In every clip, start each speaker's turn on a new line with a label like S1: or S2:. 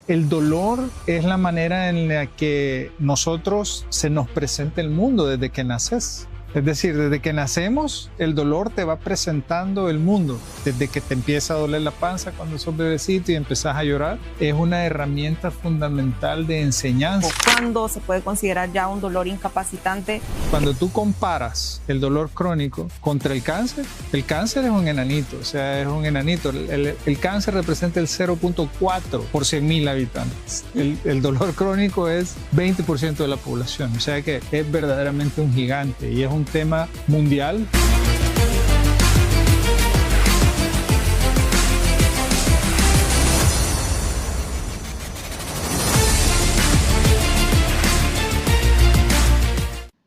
S1: El dolor es la manera en la que nosotros se nos presenta el mundo desde que naces. Es decir, desde que nacemos, el dolor te va presentando el mundo. Desde que te empieza a doler la panza cuando sos bebecito y empezás a llorar, es una herramienta fundamental de enseñanza.
S2: ¿Cuándo se puede considerar ya un dolor incapacitante?
S1: Cuando tú comparas el dolor crónico contra el cáncer es un enanito, o sea, es un enanito. El cáncer representa el 0.4 por 100.000 habitantes. El dolor crónico es 20% de la población, o sea que es verdaderamente un gigante y es un tema mundial.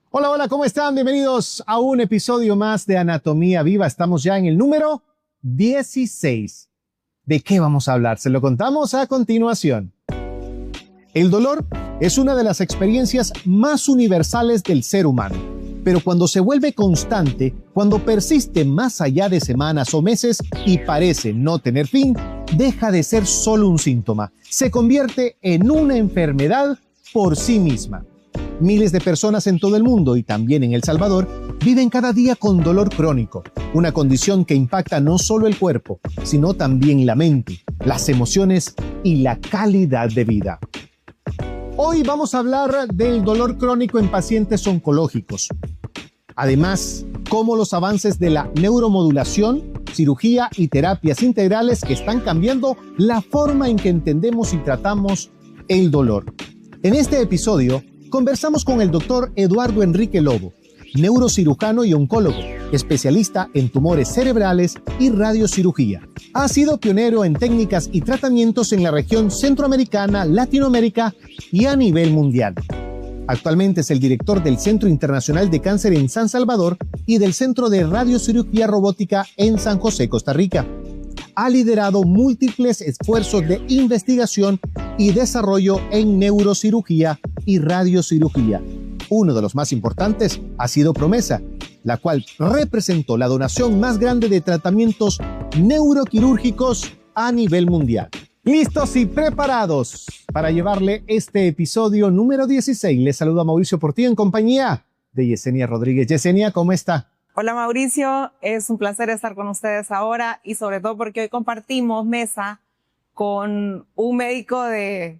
S3: Hola, hola, ¿cómo están? Bienvenidos a un episodio más de Anatomía Viva. Estamos ya en el número 16. ¿De qué vamos a hablar? Se lo contamos a continuación. El dolor es una de las experiencias más universales del ser humano, pero cuando se vuelve constante, cuando persiste más allá de semanas o meses y parece no tener fin, deja de ser solo un síntoma, se convierte en una enfermedad por sí misma. Miles de personas en todo el mundo y también en El Salvador viven cada día con dolor crónico, una condición que impacta no solo el cuerpo, sino también la mente, las emociones y la calidad de vida. Hoy vamos a hablar del dolor crónico en pacientes oncológicos. Además, cómo los avances de la neuromodulación, cirugía y terapias integrales que están cambiando la forma en que entendemos y tratamos el dolor. En este episodio, conversamos con el doctor Eduardo Enrique Lobo, neurocirujano y oncólogo, especialista en tumores cerebrales y radiocirugía. Ha sido pionero en técnicas y tratamientos en la región centroamericana, Latinoamérica y a nivel mundial. Actualmente es el director del Centro Internacional de Cáncer en San Salvador y del Centro de Radiocirugía Robótica en San José, Costa Rica. Ha liderado múltiples esfuerzos de investigación y desarrollo en neurocirugía y radiocirugía. Uno de los más importantes ha sido Promesa, la cual representó la donación más grande de tratamientos neuroquirúrgicos a nivel mundial. ¿Listos y preparados para llevarle este episodio número 16? Les saluda Mauricio Portillo en compañía de Yesenia Rodríguez. Yesenia, ¿cómo está?
S2: Hola Mauricio, es un placer estar con ustedes ahora y sobre todo porque hoy compartimos mesa con un médico de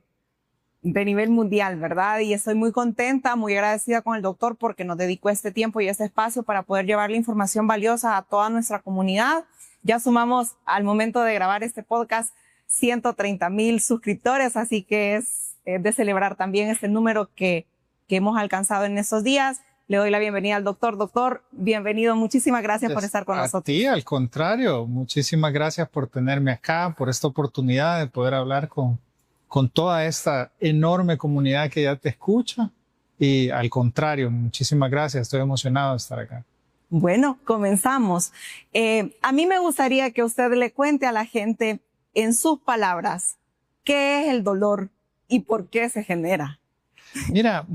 S2: nivel mundial, ¿verdad? Y estoy muy contenta, muy agradecida con el doctor porque nos dedicó este tiempo y este espacio para poder llevarle información valiosa a toda nuestra comunidad. Ya sumamos al momento de grabar este podcast 130,000 suscriptores, así que es de celebrar también este número que hemos alcanzado en estos días. Le doy la bienvenida al doctor. Doctor, bienvenido. Muchísimas gracias por estar con nosotros.
S1: A ti, al contrario. Muchísimas gracias por tenerme acá, por esta oportunidad de poder hablar con toda esta enorme comunidad que ya te escucha. Y al contrario, muchísimas gracias. Estoy emocionado de estar acá.
S2: Bueno, comenzamos. A mí me gustaría que usted le cuente a la gente en sus palabras qué es el dolor y por qué se genera.
S1: Mira,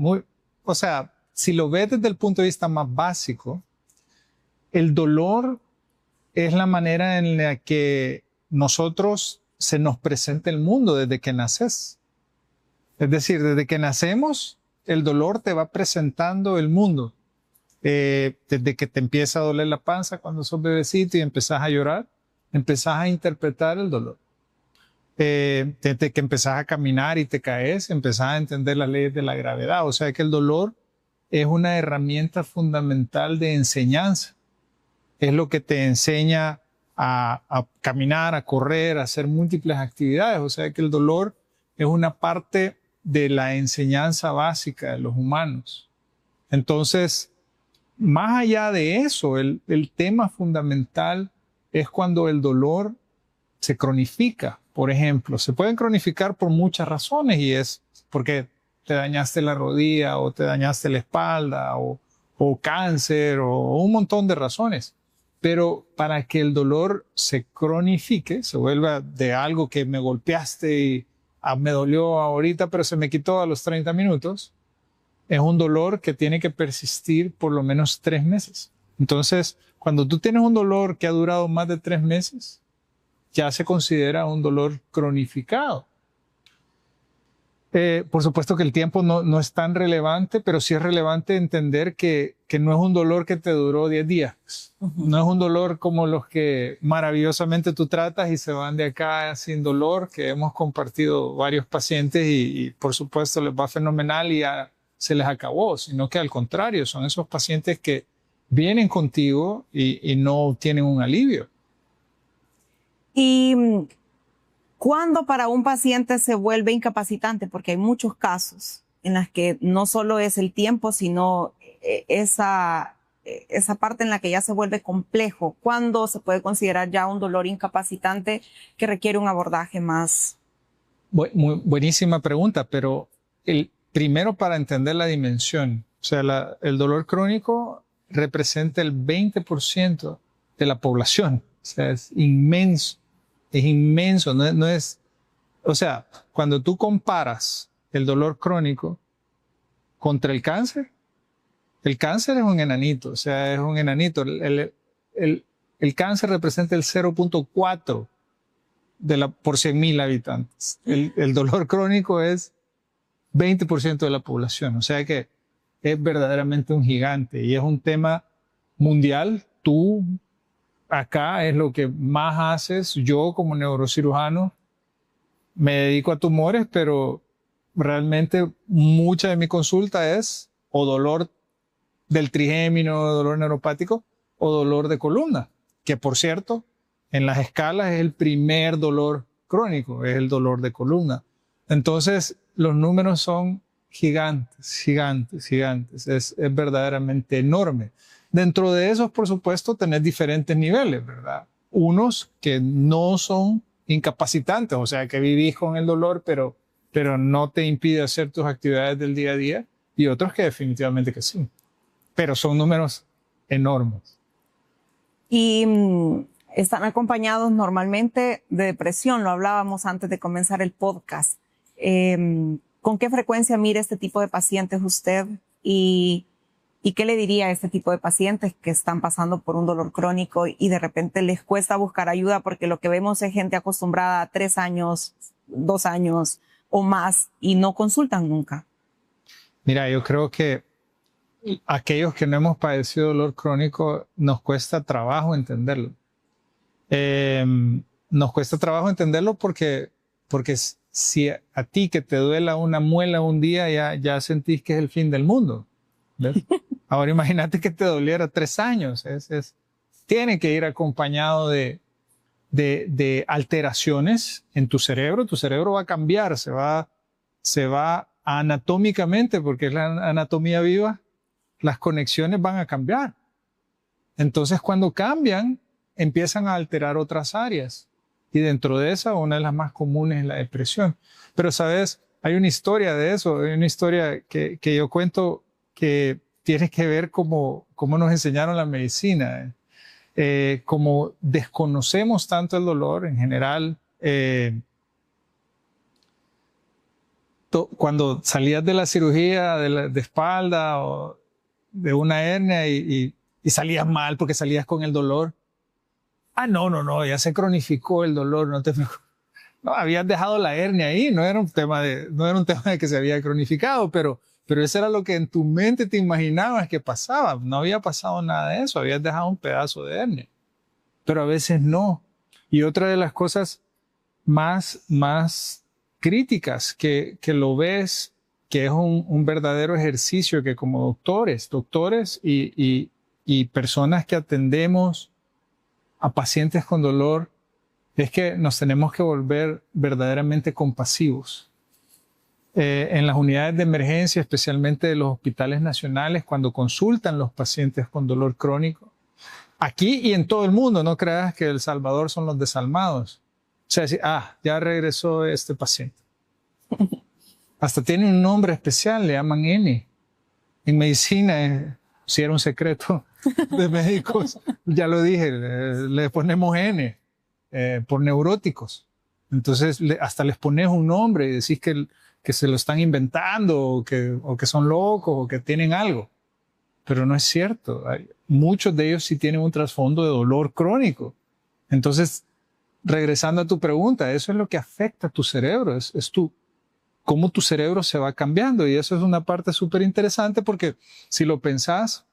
S1: si lo ves desde el punto de vista más básico, el dolor es la manera en la que nosotros se nos presenta el mundo desde que naces. Es decir, desde que nacemos, el dolor te va presentando el mundo. Desde que te empieza a doler la panza cuando sos bebecito y empezás a llorar, empezás a interpretar el dolor. Desde que empezás a caminar y te caes, empezás a entender las leyes de la gravedad. O sea que el dolor es una herramienta fundamental de enseñanza. Es lo que te enseña a caminar, a correr, a hacer múltiples actividades. O sea que el dolor es una parte de la enseñanza básica de los humanos. Entonces, más allá de eso, el tema fundamental es cuando el dolor se cronifica. Por ejemplo, se pueden cronificar por muchas razones y es porque te dañaste la rodilla o te dañaste la espalda o cáncer o un montón de razones. Pero para que el dolor se cronifique, se vuelva de algo que me golpeaste y me dolió ahorita, pero se me quitó a los 30 minutos, es un dolor que tiene que persistir por lo menos 3 meses. Entonces, cuando tú tienes un dolor que ha durado más de 3 meses, ya se considera un dolor cronificado. Por supuesto que el tiempo no es tan relevante, pero sí es relevante entender que no es un dolor que te duró 10 días. No es un dolor como los que maravillosamente tú tratas y se van de acá sin dolor, que hemos compartido varios pacientes y por supuesto les va fenomenal y ya se les acabó, sino que al contrario, son esos pacientes que vienen contigo y no tienen un alivio.
S2: ¿Y cuándo para un paciente se vuelve incapacitante? Porque hay muchos casos en los que no solo es el tiempo, sino esa parte en la que ya se vuelve complejo. ¿Cuándo se puede considerar ya un dolor incapacitante que requiere un abordaje más?
S1: Buenísima pregunta, pero primero para entender la dimensión, o sea, el dolor crónico representa el 20% de la población, o sea, es inmenso. Es inmenso, no es, o sea, cuando tú comparas el dolor crónico contra el cáncer es un enanito, o sea, es un enanito. El cáncer representa el 0.4 por 100,000 habitantes. El dolor crónico es 20% de la población, o sea que es verdaderamente un gigante y es un tema mundial. Tú acá es lo que más haces. Yo como neurocirujano me dedico a tumores, pero realmente mucha de mi consulta es o dolor del trigémino, dolor neuropático o dolor de columna, que por cierto, en las escalas es el primer dolor crónico, es el dolor de columna. Entonces, los números son gigantes, gigantes, gigantes. Es verdaderamente enorme. Dentro de esos, por supuesto, tenés diferentes niveles, ¿verdad? Unos que no son incapacitantes, o sea, que vivís con el dolor, pero no te impide hacer tus actividades del día a día, y otros que definitivamente que sí. Pero son números enormes.
S2: Y están acompañados normalmente de depresión, lo hablábamos antes de comenzar el podcast. ¿Con qué frecuencia mira este tipo de pacientes usted? ¿Y qué le diría a este tipo de pacientes que están pasando por un dolor crónico y de repente les cuesta buscar ayuda? Porque lo que vemos es gente acostumbrada a 3 años, 2 años o más y no consultan nunca.
S1: Mira, yo creo que aquellos que no hemos padecido dolor crónico nos cuesta trabajo entenderlo. Nos cuesta trabajo entenderlo porque si a ti que te duela una muela un día ya sentís que es el fin del mundo. ¿Ves? Ahora imagínate que te doliera 3 años. Tiene que ir acompañado de alteraciones en tu cerebro. Tu cerebro va a cambiar, se va anatómicamente, porque es la anatomía viva, las conexiones van a cambiar. Entonces, cuando cambian, empiezan a alterar otras áreas. Y dentro de esa, una de las más comunes es la depresión. Pero, ¿sabes? Hay una historia de eso, hay una historia que yo cuento que tiene que ver cómo nos enseñaron la medicina. Como desconocemos tanto el dolor en general, cuando salías de la cirugía de espalda o de una hernia y salías mal porque salías con el dolor. No, ya se cronificó el dolor, no te preocupes. No, habías dejado la hernia ahí, no era un tema de que se había cronificado, pero eso era lo que en tu mente te imaginabas que pasaba. No había pasado nada de eso, habías dejado un pedazo de hernia. Pero a veces no. Y otra de las cosas más críticas que lo ves, que es un verdadero ejercicio que como doctores y personas que atendemos a pacientes con dolor, es que nos tenemos que volver verdaderamente compasivos. En las unidades de emergencia, especialmente de los hospitales nacionales, cuando consultan los pacientes con dolor crónico, aquí y en todo el mundo, no creas que El Salvador son los desalmados. O sea, ya regresó este paciente. Hasta tiene un nombre especial, le llaman N. En medicina, si era un secreto de médicos, ya lo dije, le ponemos N por neuróticos. Entonces, hasta les pones un nombre y decís que se lo están inventando o que son locos o que tienen algo. Pero no es cierto. Muchos de ellos sí tienen un trasfondo de dolor crónico. Entonces, regresando a tu pregunta, eso es lo que afecta a tu cerebro, es tu cómo tu cerebro se va cambiando. Y eso es una parte súper interesante porque si lo pensás,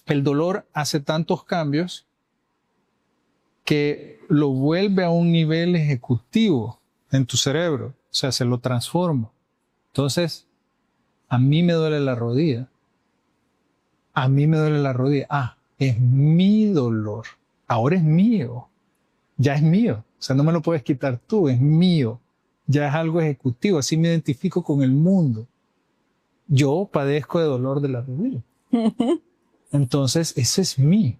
S1: el dolor hace tantos cambios que lo vuelve a un nivel ejecutivo en tu cerebro. O sea, se lo transforma. Entonces, a mí me duele la rodilla. A mí me duele la rodilla. Ah, es mi dolor. Ahora es mío. Ya es mío. O sea, no me lo puedes quitar tú, es mío. Ya es algo ejecutivo. Así me identifico con el mundo. Yo padezco de dolor de la rodilla. Entonces, ese es mío.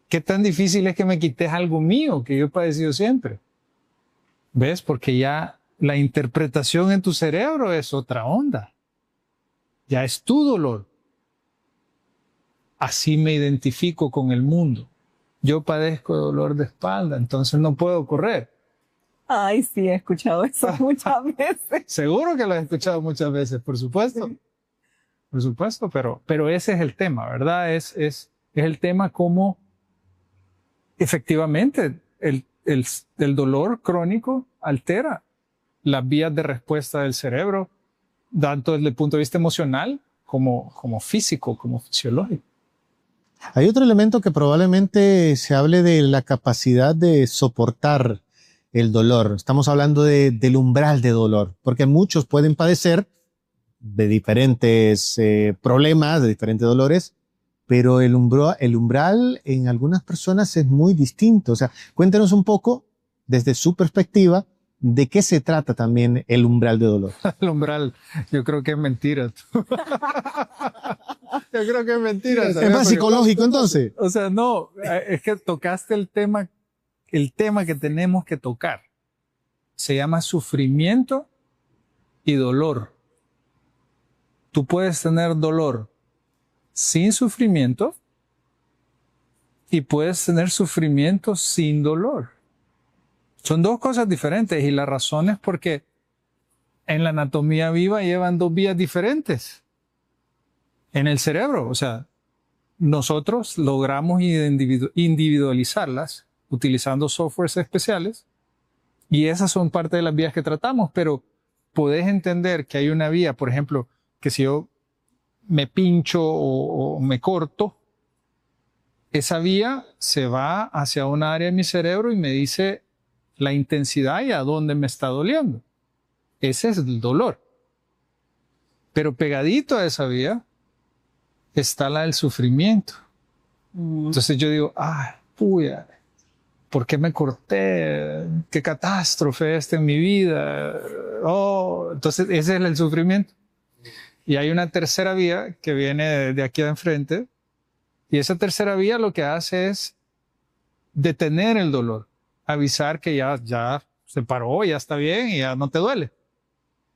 S1: ¿Qué tan difícil es que me quites algo mío que yo he padecido siempre? ¿Ves? Porque ya la interpretación en tu cerebro es otra onda. Ya es tu dolor. Así me identifico con el mundo. Yo padezco de dolor de espalda, entonces no puedo correr.
S2: Ay, sí, he escuchado eso muchas veces.
S1: Seguro que lo he escuchado muchas veces, por supuesto. Sí. Por supuesto, pero ese es el tema, ¿verdad? Es el tema como efectivamente el dolor crónico altera las vías de respuesta del cerebro, tanto desde el punto de vista emocional como físico, como fisiológico.
S3: Hay otro elemento que probablemente se hable de la capacidad de soportar el dolor. Estamos hablando del umbral de dolor, porque muchos pueden padecer de diferentes problemas, de diferentes dolores, pero el umbral en algunas personas es muy distinto. O sea, cuéntenos un poco, desde su perspectiva, de qué se trata también el umbral de dolor.
S1: El umbral, yo creo que es mentira. Yo creo que es mentira.
S3: ¿Es más psicológico entonces?
S1: O sea, no, es que tocaste el tema que tenemos que tocar. Se llama sufrimiento y dolor. Tú puedes tener dolor sin sufrimiento y puedes tener sufrimiento sin dolor. Son dos cosas diferentes y la razón es porque en la anatomía viva llevan dos vías diferentes en el cerebro. O sea, nosotros logramos individualizarlas utilizando softwares especiales y esas son parte de las vías que tratamos, pero podés entender que hay una vía, por ejemplo, que si yo me pincho o me corto, esa vía se va hacia una área de mi cerebro y me dice la intensidad y a dónde me está doliendo. Ese es el dolor. Pero pegadito a esa vía está la del sufrimiento. Entonces yo digo, puya, ¿por qué me corté? ¿Qué catástrofe en mi vida? Entonces ese es el sufrimiento. Y hay una tercera vía que viene de aquí de enfrente. Y esa tercera vía lo que hace es detener el dolor. Avisar que ya se paró, ya está bien y ya no te duele.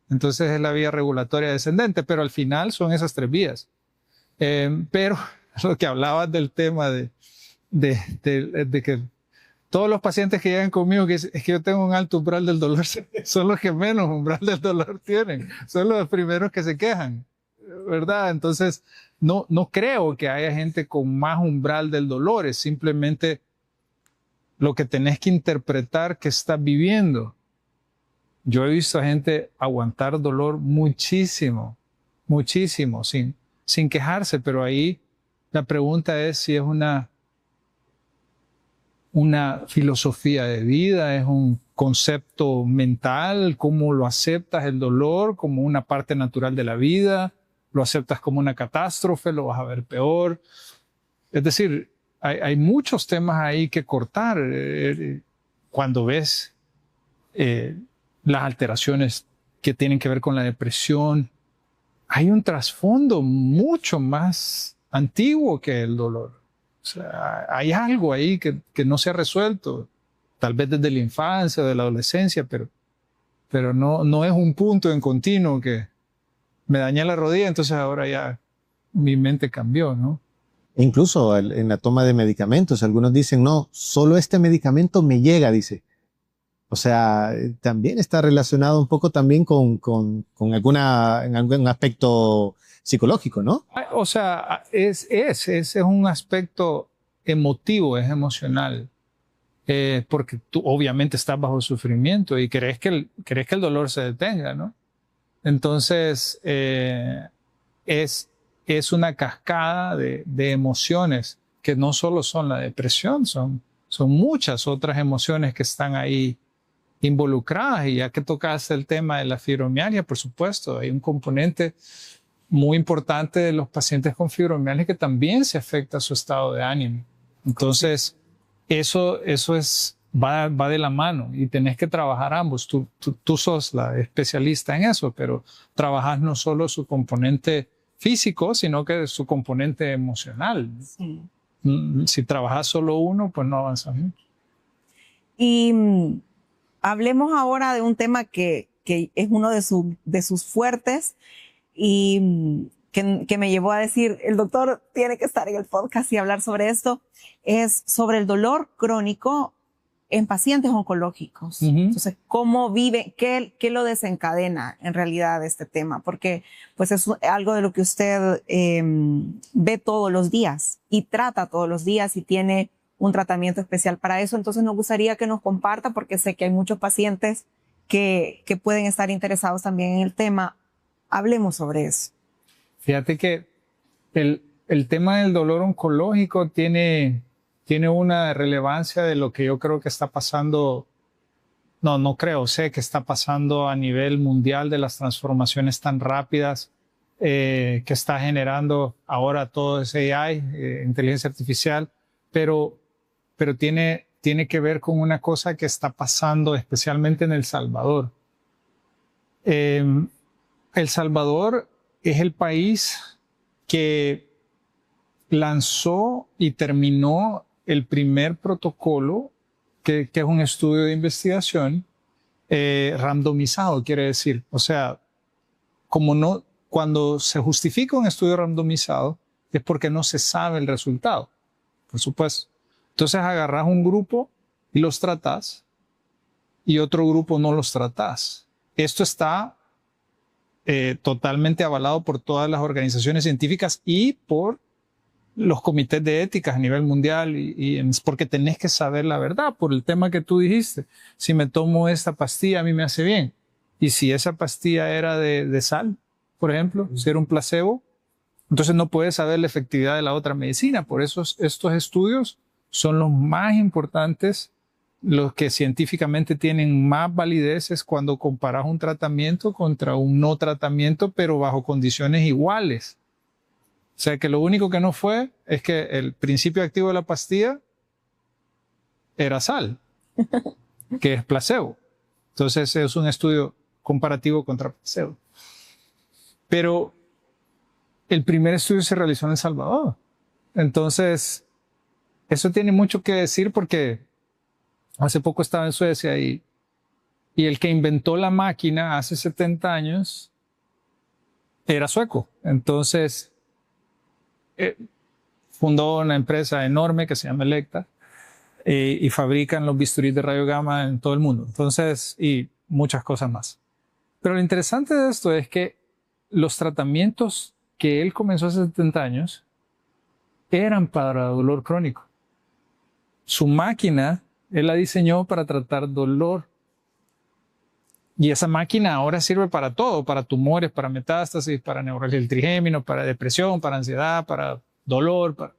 S1: Entonces es la vía regulatoria descendente, pero al final son esas tres vías. Pero lo que hablabas del tema de que todos los pacientes que llegan conmigo, que es que yo tengo un alto umbral del dolor, son los que menos umbral del dolor tienen, son los primeros que se quejan, ¿verdad? Entonces no creo que haya gente con más umbral del dolor, es simplemente lo que tenés que interpretar que estás viviendo. Yo he visto a gente aguantar dolor muchísimo, sin quejarse, pero ahí la pregunta es si es una filosofía de vida, es un concepto mental, cómo lo aceptas el dolor como una parte natural de la vida, lo aceptas como una catástrofe, lo vas a ver peor. Es decir, hay muchos temas ahí que cortar cuando ves las alteraciones que tienen que ver con la depresión. Hay un trasfondo mucho más antiguo que el dolor. O sea, hay algo ahí que no se ha resuelto, tal vez desde la infancia o de la adolescencia, pero no es un punto en continuo que me dañé la rodilla, entonces ahora ya mi mente cambió, ¿no?
S3: E incluso en la toma de medicamentos, algunos dicen, no, solo este medicamento me llega, dice. O sea, también está relacionado un poco también con algún aspecto psicológico, ¿no?
S1: O sea, es un aspecto emotivo, es emocional. porque tú obviamente estás bajo sufrimiento y querés que el dolor se detenga, ¿no? Entonces, es una cascada de emociones que no solo son la depresión, son muchas otras emociones que están ahí involucradas. Y ya que tocaste el tema de la fibromialgia, por supuesto, hay un componente muy importante de los pacientes con fibromialgia que también se afecta su estado de ánimo. Entonces, eso va de la mano y tenés que trabajar ambos. Tú sos la especialista en eso, pero trabajas no solo su componente físico, sino que su componente emocional.
S2: Sí.
S1: Si trabajas solo uno, pues no avanzas mucho.
S2: Y hablemos ahora de un tema que es uno de sus fuertes y que me llevó a decir, el doctor tiene que estar en el podcast y hablar sobre esto, es sobre el dolor crónico en pacientes oncológicos. Entonces, ¿cómo vive? ¿Qué lo desencadena en realidad este tema? Porque pues es algo de lo que usted ve todos los días y trata todos los días y tiene un tratamiento especial para eso. Entonces, nos gustaría que nos comparta, porque sé que hay muchos pacientes que pueden estar interesados también en el tema. Hablemos sobre eso.
S1: Fíjate que el tema del dolor oncológico tiene una relevancia de lo que yo creo que está pasando, sé que está pasando a nivel mundial, de las transformaciones tan rápidas que está generando ahora todo ese AI, inteligencia artificial, pero tiene que ver con una cosa que está pasando especialmente en El Salvador. El Salvador es el país que lanzó y terminó el primer protocolo, que es un estudio de investigación randomizado, quiere decir. O sea, cuando se justifica un estudio randomizado es porque no se sabe el resultado, por supuesto. Entonces agarras un grupo y los tratás y otro grupo no los tratás. Esto está totalmente avalado por todas las organizaciones científicas y por los comités de ética a nivel mundial y porque tenés que saber la verdad por el tema que tú dijiste. Si me tomo esta pastilla, a mí me hace bien. Y si esa pastilla era de sal, por ejemplo, si era un placebo, entonces no puedes saber la efectividad de la otra medicina. Por eso estos estudios son los más importantes, los que científicamente tienen más validez, es cuando comparas un tratamiento contra un no tratamiento, pero bajo condiciones iguales. O sea que lo único que no fue es que el principio activo de la pastilla era sal, que es placebo. Entonces es un estudio comparativo contra placebo. Pero el primer estudio se realizó en El Salvador. Entonces, eso tiene mucho que decir porque hace poco estaba en Suecia y el que inventó la máquina hace 70 años era sueco. Entonces, fundó una empresa enorme que se llama Elekta y fabrican los bisturís de rayo gamma en todo el mundo. Entonces, y muchas cosas más. Pero lo interesante de esto es que los tratamientos que él comenzó hace 70 años eran para dolor crónico. Su máquina, él la diseñó para tratar dolor. Y esa máquina ahora sirve para todo, para tumores, para metástasis, para neuralgia del trigémino, para depresión, para ansiedad, para dolor.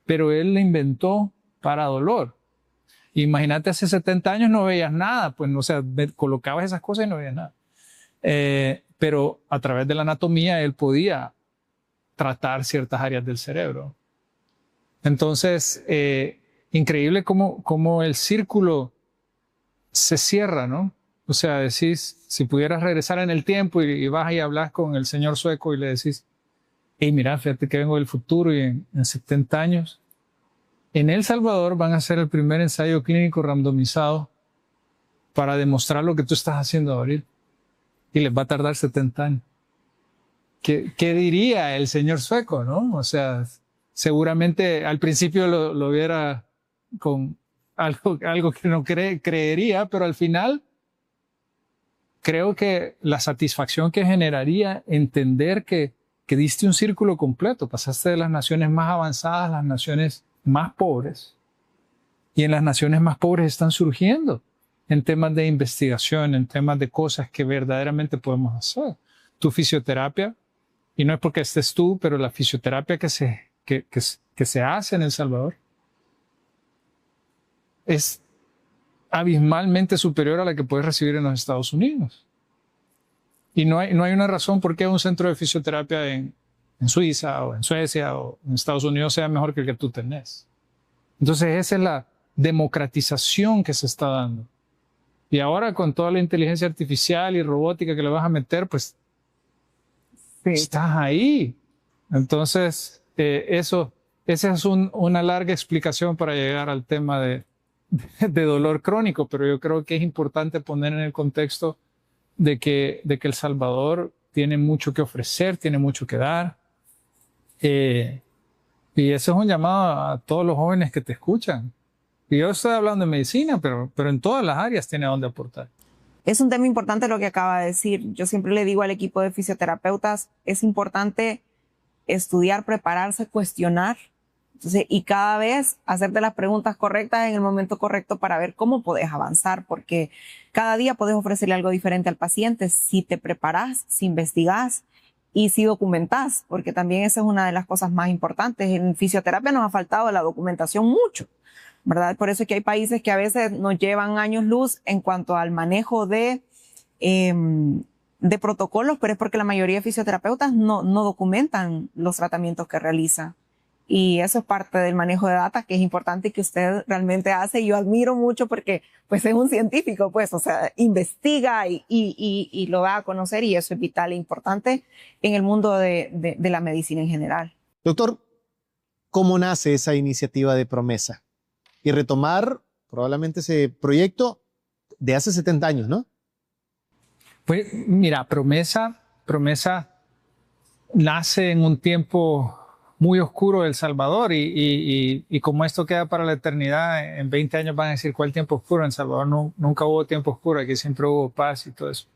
S1: Pero él la inventó para dolor. Imagínate, hace 70 años no veías nada, pues, o sea, colocabas esas cosas y no veías nada. Pero a través de la anatomía él podía tratar ciertas áreas del cerebro. Entonces, increíble cómo el círculo se cierra, ¿no? O sea, decís, si pudieras regresar en el tiempo y vas y hablas con el señor sueco y le decís, hey, mira, fíjate que vengo del futuro y en 70 años, en El Salvador van a hacer el primer ensayo clínico randomizado para demostrar lo que tú estás haciendo ahorita. Y les va a tardar 70 años. ¿Qué diría el señor sueco, no? O sea, seguramente al principio lo viera con algo que no creería, pero al final creo que la satisfacción que generaría entender que diste un círculo completo, pasaste de las naciones más avanzadas a las naciones más pobres Y en las naciones más pobres están surgiendo en temas de investigación, en temas de cosas que verdaderamente podemos hacer. Tu fisioterapia, y no es porque estés tú, pero la fisioterapia que se hace en El Salvador es abismalmente superior a la que puedes recibir en los Estados Unidos. Y no hay una razón por qué un centro de fisioterapia en Suiza o en Suecia o en Estados Unidos sea mejor que el que tú tenés. Entonces esa es la democratización que se está dando. Y ahora con toda la inteligencia artificial y robótica que le vas a meter, pues sí, estás ahí. Entonces esa es una larga explicación para llegar al tema de dolor crónico, pero yo creo que es importante poner en el contexto de que El Salvador tiene mucho que ofrecer, tiene mucho que dar. Y eso es un llamado a todos los jóvenes que te escuchan. Y yo estoy hablando de medicina, pero en todas las áreas tiene donde aportar.
S2: Es un tema importante lo que acaba de decir. Yo siempre le digo al equipo de fisioterapeutas, es importante estudiar, prepararse, cuestionar. Entonces, y cada vez hacerte las preguntas correctas en el momento correcto para ver cómo podés avanzar, porque cada día podés ofrecerle algo diferente al paciente si te preparás, si investigás y si documentás, porque también esa es una de las cosas más importantes. En fisioterapia nos ha faltado la documentación mucho, ¿verdad? Por eso es que hay países que a veces nos llevan años luz en cuanto al manejo de protocolos, pero es porque la mayoría de fisioterapeutas no documentan los tratamientos que realizan. Y eso es parte del manejo de data que es importante y que usted realmente hace. Y yo admiro mucho porque pues es un científico, pues, o sea, investiga y lo da a conocer, y eso es vital e importante en el mundo de la medicina en general.
S3: Doctor, ¿cómo nace esa iniciativa de Promesa? Y retomar probablemente ese proyecto de hace 70 años, ¿no?
S1: Pues mira, Promesa nace en un tiempo muy oscuro de El Salvador y como esto queda para la eternidad, en 20 años van a decir cuál tiempo oscuro. En El Salvador nunca hubo tiempo oscuro, aquí siempre hubo paz y todo eso.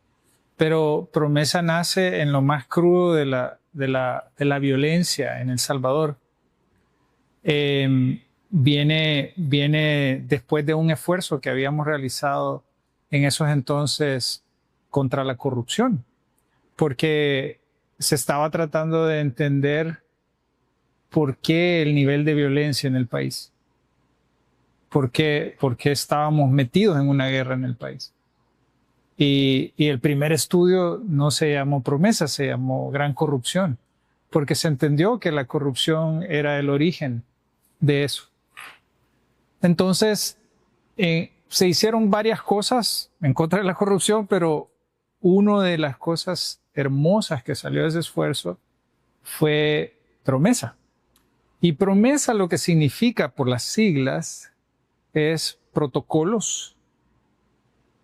S1: Pero Promesa nace en lo más crudo de la violencia en El Salvador. Viene después de un esfuerzo que habíamos realizado en esos entonces contra la corrupción, porque se estaba tratando de entender por qué el nivel de violencia en el país, por qué estábamos metidos en una guerra en el país. Y el primer estudio no se llamó Promesa, se llamó Gran Corrupción, porque se entendió que la corrupción era el origen de eso. Entonces, se hicieron varias cosas en contra de la corrupción, pero una de las cosas hermosas que salió de ese esfuerzo fue Promesa. Y Promesa, lo que significa por las siglas, es protocolos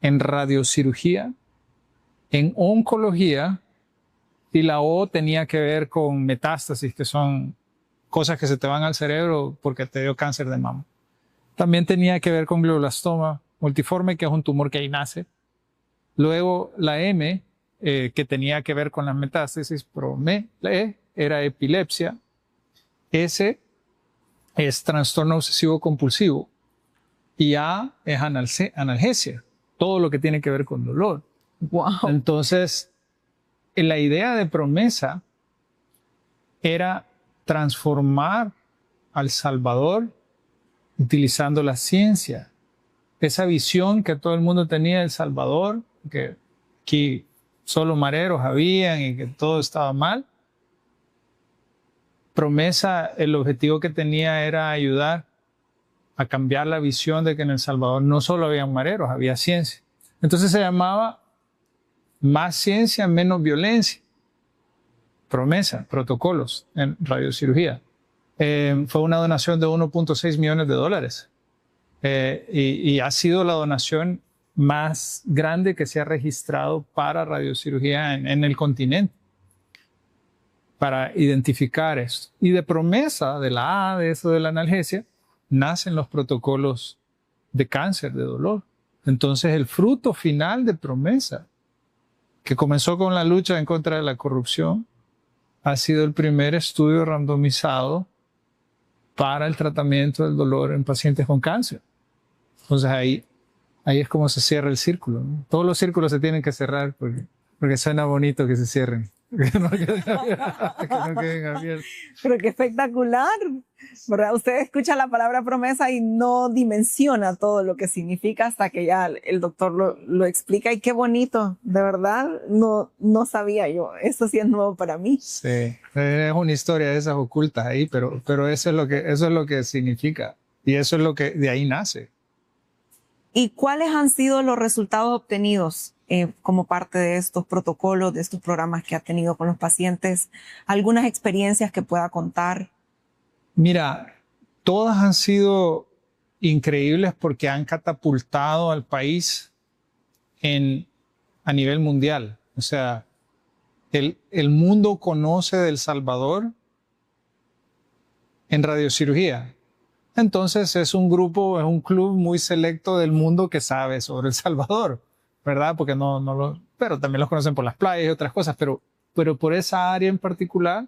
S1: en radiocirugía, en oncología, y la O tenía que ver con metástasis, que son cosas que se te van al cerebro porque te dio cáncer de mama. También tenía que ver con glioblastoma multiforme, que es un tumor que ahí nace. Luego la M, que tenía que ver con las metástasis, la E era epilepsia. S es trastorno obsesivo compulsivo y A es analgesia, todo lo que tiene que ver con dolor.
S2: Wow.
S1: Entonces, la idea de Promesa era transformar a El Salvador utilizando la ciencia. Esa visión que todo el mundo tenía de El Salvador, que aquí solo mareros habían y que todo estaba mal. Promesa, el objetivo que tenía era ayudar a cambiar la visión de que en El Salvador no solo había mareros, había ciencia. Entonces se llamaba Más Ciencia, Menos Violencia. Promesa, protocolos en radiocirugía. Fue una donación de $1.6 millones. Y ha sido la donación más grande que se ha registrado para radiocirugía en el continente, para identificar esto. Y de Promesa, de la A, de eso de la analgesia, nacen los protocolos de cáncer, de dolor. Entonces el fruto final de Promesa, que comenzó con la lucha en contra de la corrupción, ha sido el primer estudio randomizado para el tratamiento del dolor en pacientes con cáncer. Entonces ahí es como se cierra el círculo, ¿no? Todos los círculos se tienen que cerrar porque suena bonito que se cierren. Que no queden abiertos.
S2: Pero qué espectacular, ¿verdad? Usted escucha la palabra promesa y no dimensiona todo lo que significa hasta que ya el doctor lo explica. Y qué bonito, de verdad, no sabía yo. Eso sí es nuevo para mí.
S1: Sí, es una historia de esas ocultas ahí, pero eso es lo que significa. Y eso es lo que de ahí nace.
S2: ¿Y cuáles han sido los resultados obtenidos como parte de estos protocolos, de estos programas que ha tenido con los pacientes? ¿Algunas experiencias que pueda contar?
S1: Mira, todas han sido increíbles porque han catapultado al país a nivel mundial. O sea, el mundo conoce de El Salvador en radiocirugía. Entonces es un club muy selecto del mundo que sabe sobre El Salvador, ¿verdad? Porque pero también los conocen por las playas y otras cosas, pero por esa área en particular,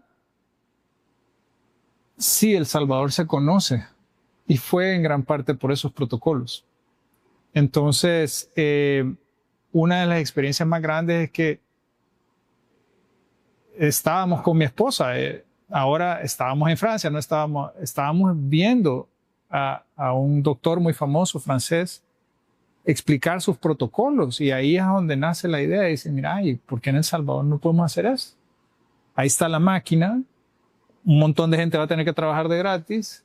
S1: sí, El Salvador se conoce y fue en gran parte por esos protocolos. Entonces, una de las experiencias más grandes es que estábamos con mi esposa, ahora estábamos en Francia, estábamos viendo a un doctor muy famoso francés explicar sus protocolos, y ahí es donde nace la idea. Dice, mira, ¿y por qué en El Salvador no podemos hacer eso? Ahí está la máquina, un montón de gente va a tener que trabajar de gratis,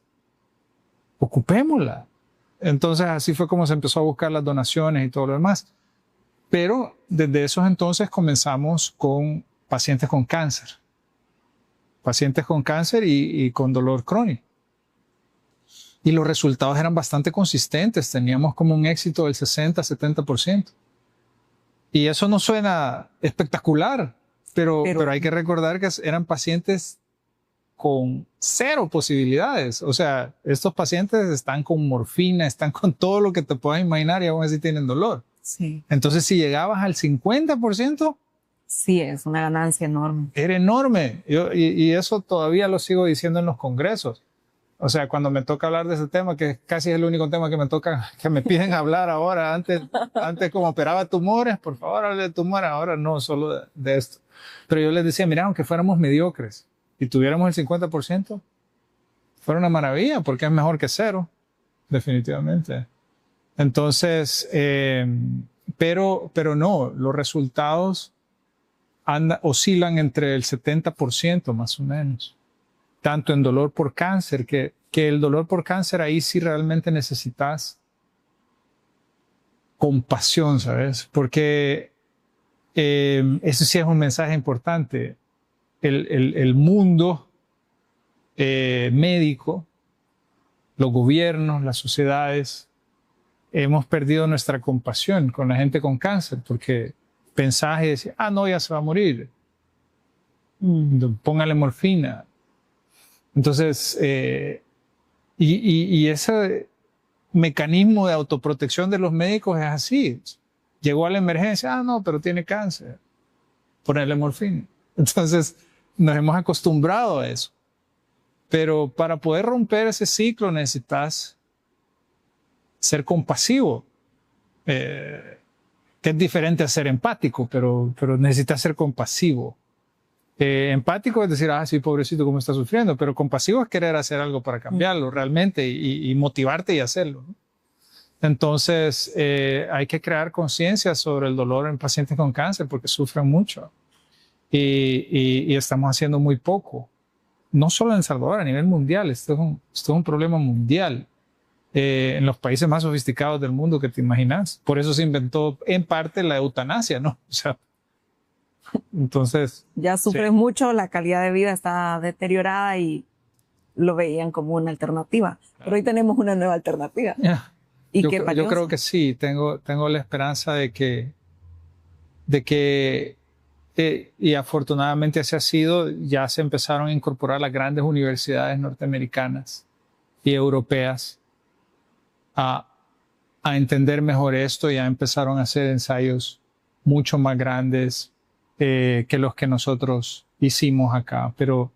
S1: ocupémosla. Entonces así fue como se empezó a buscar las donaciones y todo lo demás. Pero desde esos entonces comenzamos con pacientes con cáncer. Pacientes con cáncer y con dolor crónico. Y los resultados eran bastante consistentes. Teníamos como un éxito del 60-70%. Y eso no suena espectacular, pero hay que recordar que eran pacientes con cero posibilidades. O sea, estos pacientes están con morfina, están con todo lo que te puedas imaginar y aún así tienen dolor.
S2: Sí.
S1: Entonces, si llegabas al 50%,
S2: sí, es una ganancia enorme.
S1: era enorme. Y eso todavía lo sigo diciendo en los congresos. O sea, cuando me toca hablar de ese tema, que casi es el único tema que me piden hablar ahora. Antes como operaba tumores, por favor, hable de tumores. Ahora no, solo de esto. Pero yo les decía, mira, aunque fuéramos mediocres y tuviéramos el 50%, fuera una maravilla, porque es mejor que cero, definitivamente. Entonces, pero no, los resultados oscilan entre el 70% más o menos. Tanto en dolor por cáncer, que el dolor por cáncer ahí sí realmente necesitas compasión, ¿sabes? Porque eso sí es un mensaje importante. El mundo médico, los gobiernos, las sociedades, hemos perdido nuestra compasión con la gente con cáncer, porque pensás y decís, no, ya se va a morir. Póngale morfina. Entonces, y ese mecanismo de autoprotección de los médicos es así. Llegó a la emergencia, no, pero tiene cáncer. Ponerle morfina. Entonces, nos hemos acostumbrado a eso. Pero para poder romper ese ciclo necesitas ser compasivo, que es diferente a ser empático, pero necesitas ser compasivo. Empático es decir, sí, pobrecito, cómo está sufriendo, pero compasivo es querer hacer algo para cambiarlo realmente y motivarte y hacerlo, ¿no? Entonces, hay que crear conciencia sobre el dolor en pacientes con cáncer porque sufren mucho y estamos haciendo muy poco. No solo en El Salvador, a nivel mundial. Esto es un problema mundial. En los países más sofisticados del mundo que te imaginas. Por eso se inventó en parte la eutanasia, ¿no? O sea, entonces...
S2: Ya sufres mucho, la calidad de vida está deteriorada y lo veían como una alternativa. Pero hoy tenemos una nueva alternativa.
S1: ¿Y yo creo que sí, tengo la esperanza de que y afortunadamente así ha sido, ya se empezaron a incorporar las grandes universidades norteamericanas y europeas a entender mejor esto. Ya empezaron a hacer ensayos mucho más grandes que los que nosotros hicimos acá. Pero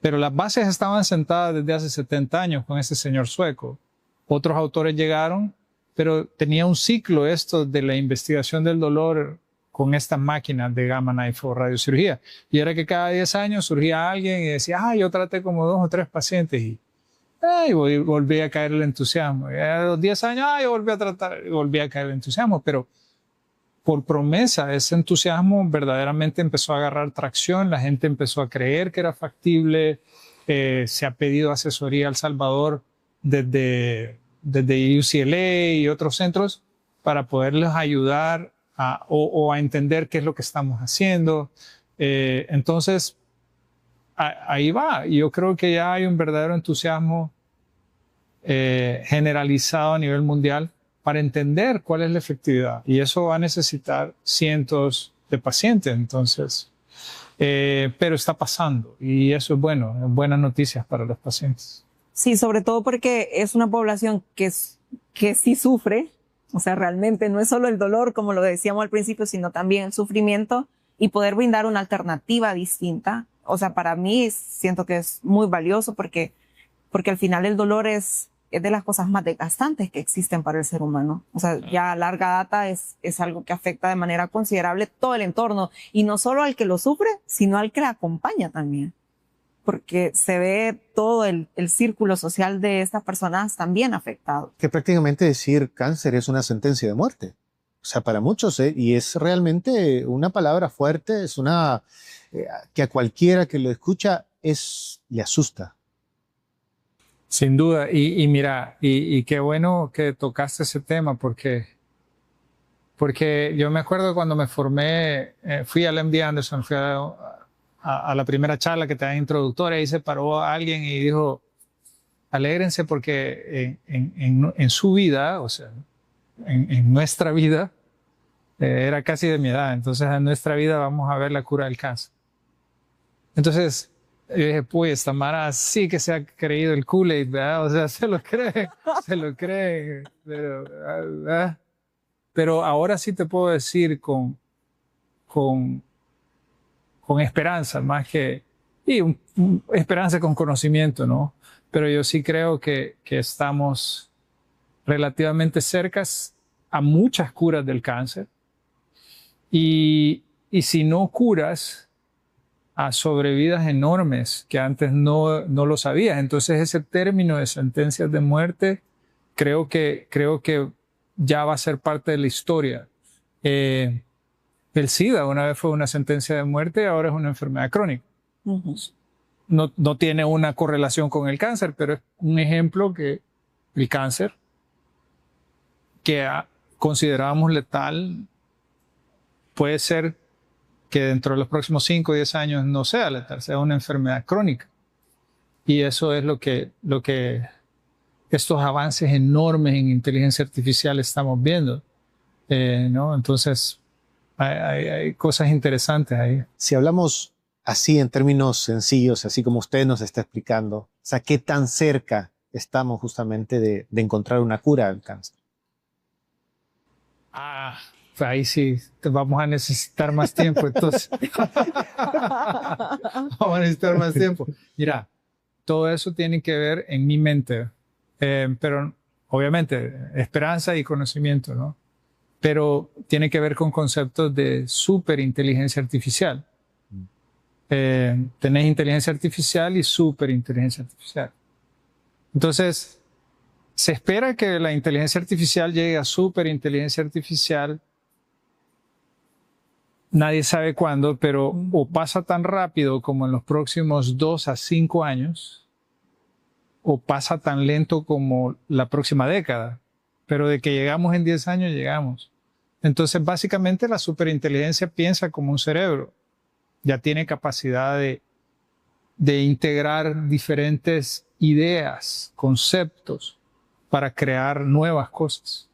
S1: las bases estaban sentadas desde hace 70 años con ese señor sueco. Otros autores llegaron pero tenía un ciclo esto de la investigación del dolor con estas máquinas de Gamma Knife o radiocirugía. Y era que cada 10 años surgía alguien y decía, yo traté como 2 o 3 pacientes y volví a caer el entusiasmo. Y a los 10 años, yo volví a tratar y volví a caer el entusiasmo. Pero por promesa, ese entusiasmo verdaderamente empezó a agarrar tracción, la gente empezó a creer que era factible, se ha pedido asesoría a El Salvador desde UCLA y otros centros para poderles ayudar o a entender qué es lo que estamos haciendo. Entonces, ahí va. Yo creo que ya hay un verdadero entusiasmo generalizado a nivel mundial para entender cuál es la efectividad. Y eso va a necesitar cientos de pacientes. Entonces, pero está pasando y eso es bueno, buenas noticias para los pacientes.
S2: Sí, sobre todo porque es una población que sí sufre. O sea, realmente no es solo el dolor, como lo decíamos al principio, sino también el sufrimiento y poder brindar una alternativa distinta. O sea, para mí siento que es muy valioso porque al final el dolor es de las cosas más desgastantes que existen para el ser humano. O sea, ya a larga data es algo que afecta de manera considerable todo el entorno y no solo al que lo sufre, sino al que la acompaña también. Porque se ve todo el círculo social de estas personas también afectado.
S3: Que prácticamente decir cáncer es una sentencia de muerte. O sea, para muchos, y es realmente una palabra fuerte, es una que a cualquiera que lo escucha le asusta.
S1: Sin duda, y mira, y qué bueno que tocaste ese tema porque yo me acuerdo cuando me formé, fui al MD Anderson, fui a la primera charla que te da introductoria, y se paró alguien y dijo, alégrense porque en su vida, o sea, en nuestra vida, era casi de mi edad, entonces en nuestra vida vamos a ver la cura del cáncer. Entonces, yo dije, pues, Tamara sí que se ha creído el Kool-Aid, ¿verdad? O sea, se lo cree, pero ahora sí te puedo decir con esperanza, más que, esperanza con conocimiento, ¿no? Pero yo sí creo que estamos relativamente cercas a muchas curas del cáncer y si no curas, a sobrevidas enormes que antes no lo sabías. Entonces ese término de sentencias de muerte creo que ya va a ser parte de la historia. El SIDA una vez fue una sentencia de muerte, ahora es una enfermedad crónica. Uh-huh. No tiene una correlación con el cáncer, pero es un ejemplo que el cáncer que considerábamos letal puede ser que dentro de los próximos 5 o 10 años no sea letal, sea una enfermedad crónica. Y eso es lo que estos avances enormes en inteligencia artificial estamos viendo, ¿no? Entonces, hay cosas interesantes ahí.
S3: Si hablamos así en términos sencillos, así como usted nos está explicando, o sea, ¿qué tan cerca estamos justamente de encontrar una cura al cáncer?
S1: Ahí sí, vamos a necesitar más tiempo, entonces. Vamos a necesitar más tiempo. Mira, todo eso tiene que ver en mi mente, pero obviamente esperanza y conocimiento, ¿no? Pero tiene que ver con conceptos de superinteligencia artificial. Tenés inteligencia artificial y superinteligencia artificial. Entonces, se espera que la inteligencia artificial llegue a superinteligencia artificial. Nadie sabe cuándo, pero o pasa tan rápido como en los próximos 2 a 5 años, o pasa tan lento como la próxima década. Pero de que llegamos en 10 años, llegamos. Entonces, básicamente, la superinteligencia piensa como un cerebro. Ya tiene capacidad de integrar diferentes ideas, conceptos, para crear nuevas cosas.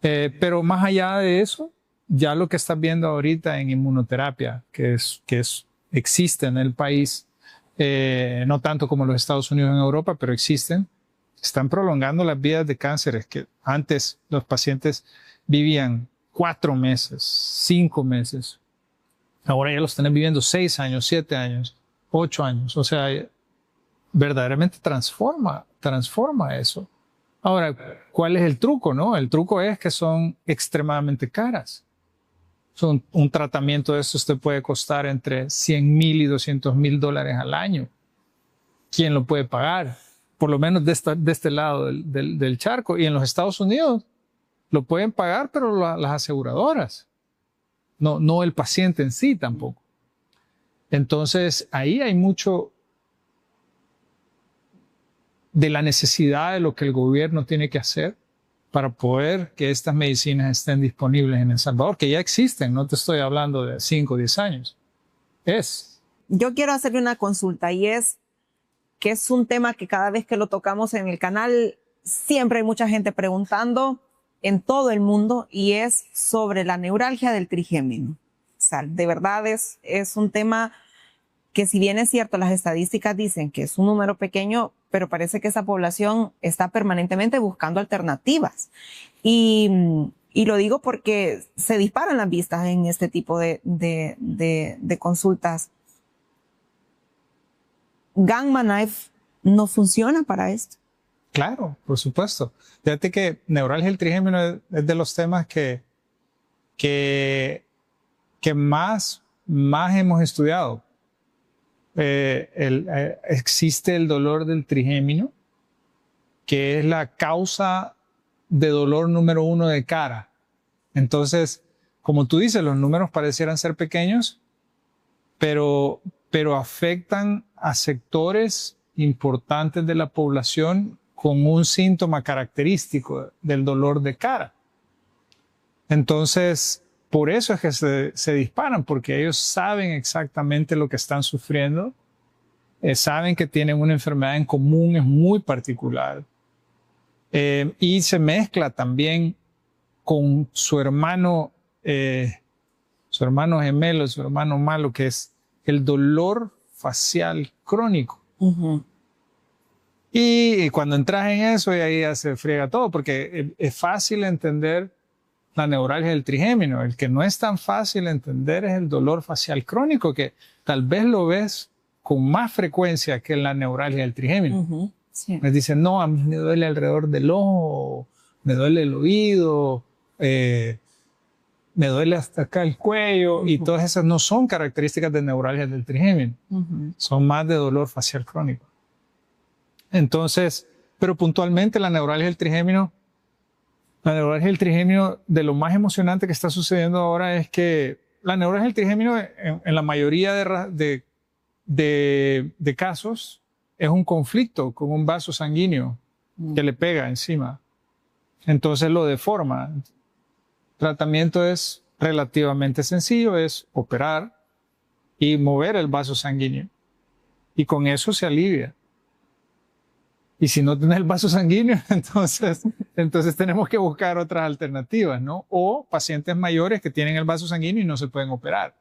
S1: Pero más allá de eso, ya lo que estás viendo ahorita en inmunoterapia, que existe en el país, no tanto como los Estados Unidos en Europa, pero existen, están prolongando las vidas de cánceres que antes los pacientes vivían 4 meses, 5 meses. Ahora ya los están viviendo 6 años, 7 años, 8 años. O sea, verdaderamente transforma eso. Ahora, ¿cuál es el truco, no? El truco es que son extremadamente caras. Un tratamiento de eso te puede costar entre 100,000 y 200,000 dólares al año. ¿Quién lo puede pagar? Por lo menos de este lado del charco. Y en los Estados Unidos lo pueden pagar, pero las aseguradoras. No el paciente en sí tampoco. Entonces, ahí hay mucho de la necesidad de lo que el gobierno tiene que hacer para poder que estas medicinas estén disponibles en El Salvador, que ya existen, no te estoy hablando de 5 o 10 años.
S2: Yo quiero hacerle una consulta y es que es un tema que cada vez que lo tocamos en el canal siempre hay mucha gente preguntando en todo el mundo y es sobre la neuralgia del trigémino. O sea, de verdad es un tema que si bien es cierto, las estadísticas dicen que es un número pequeño, pero parece que esa población está permanentemente buscando alternativas. Y lo digo porque se disparan las vistas en este tipo de consultas. Gamma Knife no funciona para esto.
S1: Claro, por supuesto. Fíjate que neuralgia del trigémino es de los temas que más hemos estudiado. Existe el dolor del trigémino, que es la causa de dolor número 1 de cara. Entonces, como tú dices, los números parecieran ser pequeños, pero afectan a sectores importantes de la población con un síntoma característico del dolor de cara. Entonces, por eso es que se disparan, porque ellos saben exactamente lo que están sufriendo, saben que tienen una enfermedad en común, es muy particular, y se mezcla también con su hermano gemelo, su hermano malo, que es el dolor facial crónico.
S2: Uh-huh.
S1: Y cuando entras en eso, y ahí ya se friega todo, porque es fácil entender la neuralgia del trigémino. El que no es tan fácil entender es el dolor facial crónico, que tal vez lo ves con más frecuencia que la neuralgia del trigémino.
S2: Uh-huh. Sí.
S1: Me dicen, no, a mí me duele alrededor del ojo, me duele el oído, me duele hasta acá el cuello, uh-huh. Y todas esas no son características de neuralgia del trigémino. Uh-huh. Son más de dolor facial crónico. Entonces, pero puntualmente la neuralgia del trigémino, de lo más emocionante que está sucediendo ahora es que la neuralgia del trigémino en la mayoría de casos es un conflicto con un vaso sanguíneo que le pega encima. Entonces lo deforma. El tratamiento es relativamente sencillo, es operar y mover el vaso sanguíneo. Y con eso se alivia. Y si no tienes el vaso sanguíneo, entonces tenemos que buscar otras alternativas, ¿no? O pacientes mayores que tienen el vaso sanguíneo y no se pueden operar.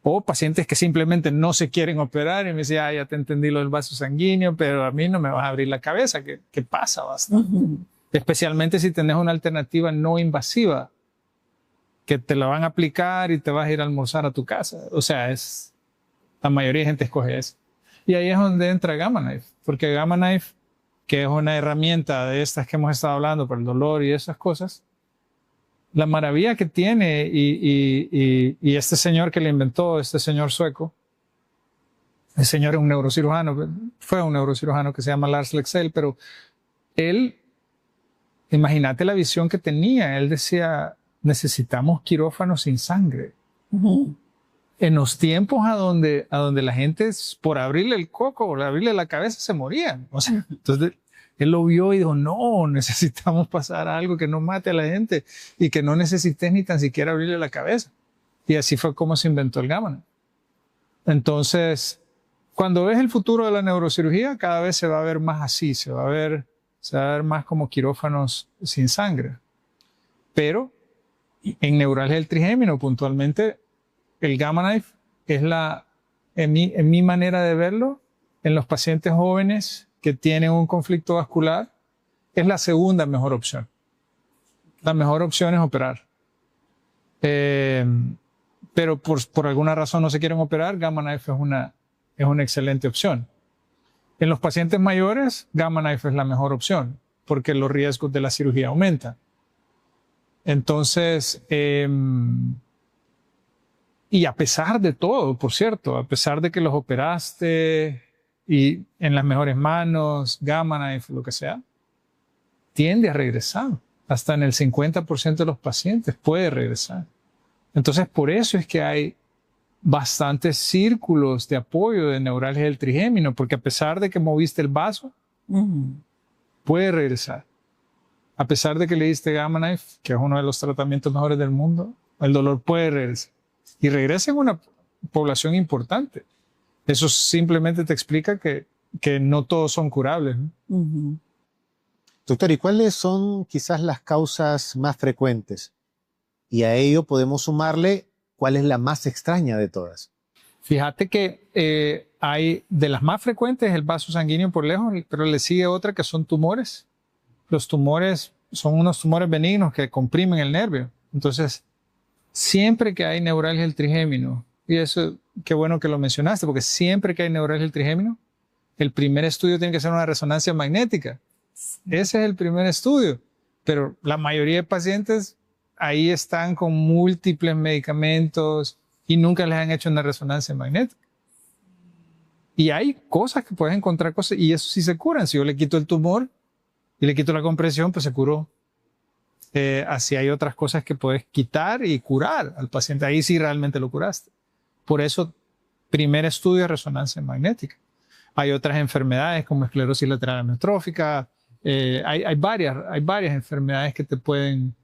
S1: O pacientes que simplemente no se quieren operar y me dicen, ya te entendí lo del vaso sanguíneo, pero a mí no me vas a abrir la cabeza. ¿Qué pasa bastante? Uh-huh. Especialmente si tenés una alternativa no invasiva, que te la van a aplicar y te vas a ir a almorzar a tu casa. O sea, la mayoría de gente escoge eso. Y ahí es donde entra Gamma Knife, porque Gamma Knife, que es una herramienta de estas que hemos estado hablando para el dolor y esas cosas, la maravilla que tiene, y este señor que le inventó, este señor sueco, el señor es un neurocirujano, fue un neurocirujano que se llama Lars Leksell, pero él, imagínate la visión que tenía, él decía, necesitamos quirófanos sin sangre. Uh-huh. En los tiempos a donde la gente por abrirle el coco o abrirle la cabeza se morían. O sea, entonces él lo vio y dijo, no, necesitamos pasar a algo que no mate a la gente y que no necesites ni tan siquiera abrirle la cabeza. Y así fue como se inventó el Gamma Knife. Entonces, cuando ves el futuro de la neurocirugía, cada vez se va a ver más así, se va a ver más como quirófanos sin sangre. Pero en neuralgia del trigémino, puntualmente, el Gamma Knife es en mi manera de verlo, en los pacientes jóvenes que tienen un conflicto vascular, es la segunda mejor opción. La mejor opción es operar. Pero por alguna razón no se quieren operar, Gamma Knife es una excelente opción. En los pacientes mayores, Gamma Knife es la mejor opción. porque los riesgos de la cirugía aumentan. Entonces, y a pesar de todo, por cierto, a pesar de que los operaste y en las mejores manos, Gamma Knife, lo que sea, tiende a regresar. Hasta en el 50% de los pacientes puede regresar. Entonces, por eso es que hay bastantes círculos de apoyo de neuralgia del trigémino, porque a pesar de que moviste el vaso, puede regresar. A pesar de que le diste Gamma Knife, que es uno de los tratamientos mejores del mundo, el dolor puede regresar. Y regresa en una población importante. Eso simplemente te explica que no todos son curables, ¿no?
S3: Doctor, ¿y cuáles son quizás las causas más frecuentes? Y a ello podemos sumarle cuál es la más extraña de todas.
S1: Fíjate que hay de las más frecuentes el vaso sanguíneo por lejos, pero le sigue otra que son tumores. Los tumores son unos tumores benignos que comprimen el nervio. Entonces, siempre que hay neuralgia del trigémino, y eso, qué bueno que lo mencionaste, porque siempre que hay neuralgia del trigémino, el primer estudio tiene que ser una resonancia magnética. Ese es el primer estudio. Pero la mayoría de pacientes ahí están con múltiples medicamentos y nunca les han hecho una resonancia magnética. Y hay cosas que puedes encontrar cosas, y eso sí se curan. Si yo le quito el tumor y le quito la compresión, pues se curó. Así hay otras cosas que puedes quitar y curar al paciente. Ahí sí realmente lo curaste. Por eso, primer estudio de resonancia magnética. Hay otras enfermedades como esclerosis lateral amiotrófica. Hay varias enfermedades que te pueden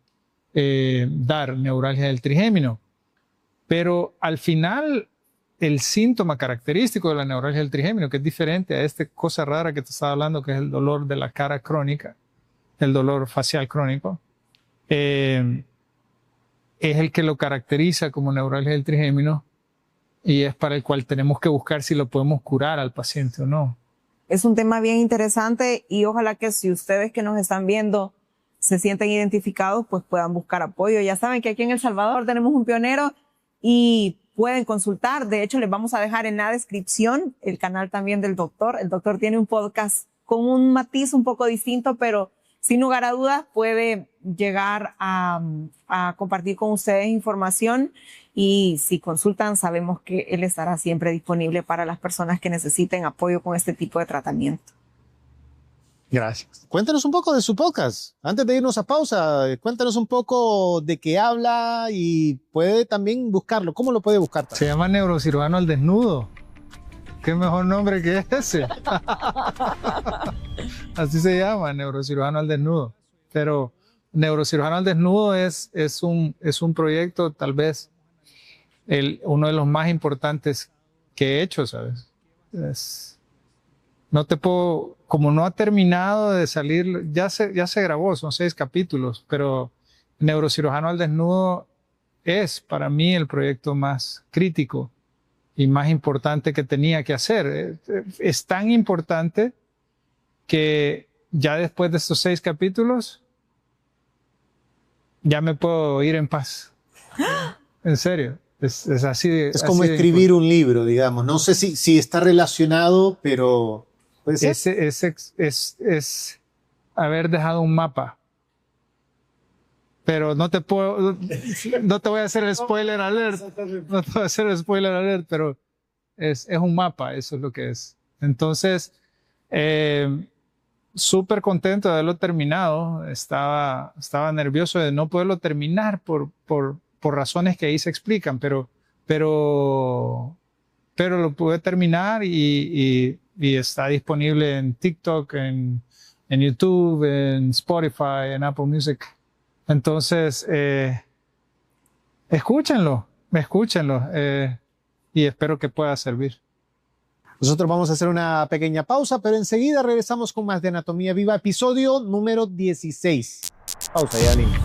S1: dar neuralgia del trigémino. Pero al final, el síntoma característico de la neuralgia del trigémino, que es diferente a esta cosa rara que te estaba hablando, que es el dolor de la cara crónica, el dolor facial crónico, es el que lo caracteriza como neuralgia del trigémino y es para el cual tenemos que buscar si lo podemos curar al paciente o no.
S2: Es un tema bien interesante y ojalá que si ustedes que nos están viendo se sienten identificados, pues puedan buscar apoyo. Ya saben que aquí en El Salvador tenemos un pionero y pueden consultar. De hecho, les vamos a dejar en la descripción el canal también del doctor. El doctor tiene un podcast con un matiz un poco distinto, pero sin lugar a dudas puede llegar a compartir con ustedes información y si consultan sabemos que él estará siempre disponible para las personas que necesiten apoyo con este tipo de tratamiento.
S3: Gracias. Cuéntanos un poco de su podcast. Antes de irnos a pausa, cuéntanos un poco de qué habla y puede también buscarlo. ¿Cómo lo puede buscar?
S1: Se llama Neurocirujano al Desnudo. ¿Qué mejor nombre que ese? Así se llama, Neurocirujano al Desnudo. Pero Neurocirujano al Desnudo es un proyecto tal vez uno de los más importantes que he hecho, ¿sabes? No te puedo, como no ha terminado de salir, ya se grabó, son 6 capítulos, pero Neurocirujano al Desnudo es para mí el proyecto más crítico y más importante que tenía que hacer. Es tan importante que ya después de estos 6 capítulos ya me puedo ir en paz. En serio. Es así de,
S3: es como
S1: así
S3: escribir un libro, digamos. No sé si está relacionado, pero puede ser.
S1: Es haber dejado un mapa. Pero no te voy a hacer el spoiler alert. No te voy a hacer el spoiler alert, pero es un mapa, eso es lo que es. Entonces, súper contento de haberlo terminado. Estaba nervioso de no poderlo terminar por razones que ahí se explican, pero lo pude terminar y está disponible en TikTok, en YouTube, en Spotify, en Apple Music. Entonces, escúchenlo y espero que pueda servir.
S3: Nosotros vamos a hacer una pequeña pausa, pero enseguida regresamos con más de Anatomía Viva, episodio número 16. Pausa, ya venimos.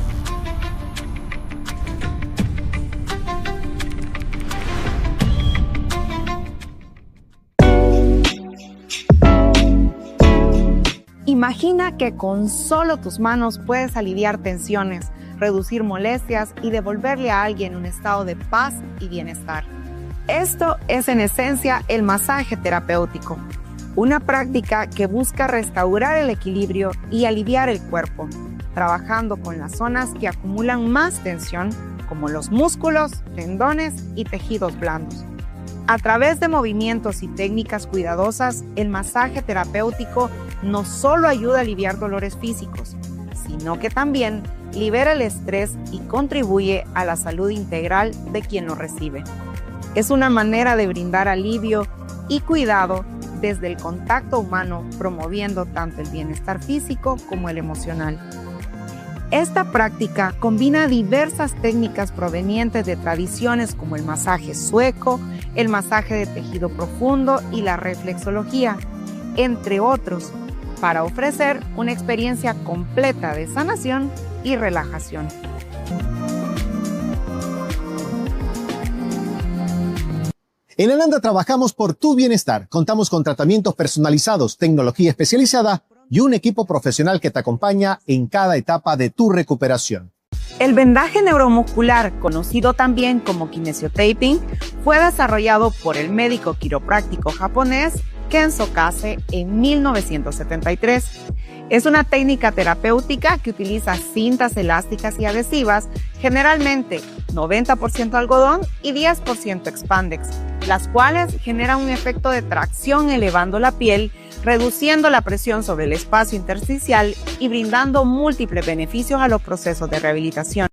S2: Imagina que con solo tus manos puedes aliviar tensiones, reducir molestias y devolverle a alguien un estado de paz y bienestar. Esto es en esencia el masaje terapéutico. una práctica que busca restaurar el equilibrio y aliviar el cuerpo, trabajando con las zonas que acumulan más tensión, como los músculos, tendones y tejidos blandos. A través de movimientos y técnicas cuidadosas, el masaje terapéutico no solo ayuda a aliviar dolores físicos, sino que también libera el estrés y contribuye a la salud integral de quien lo recibe. Es una manera de brindar alivio y cuidado desde el contacto humano, promoviendo tanto el bienestar físico como el emocional. Esta práctica combina diversas técnicas provenientes de tradiciones como el masaje sueco, el masaje de tejido profundo y la reflexología, entre otros, para ofrecer una experiencia completa de sanación y relajación.
S3: En Ananda trabajamos por tu bienestar. Contamos con tratamientos personalizados, tecnología especializada y un equipo profesional que te acompaña en cada etapa de tu recuperación.
S2: El vendaje neuromuscular, conocido también como kinesiotaping, fue desarrollado por el médico quiropráctico japonés Kenzo Kase en 1973. Es una técnica terapéutica que utiliza cintas elásticas y adhesivas, generalmente 90% algodón y 10% expandex, las cuales generan un efecto de tracción elevando la piel, reduciendo la presión sobre el espacio intersticial y brindando múltiples beneficios a los procesos de rehabilitación.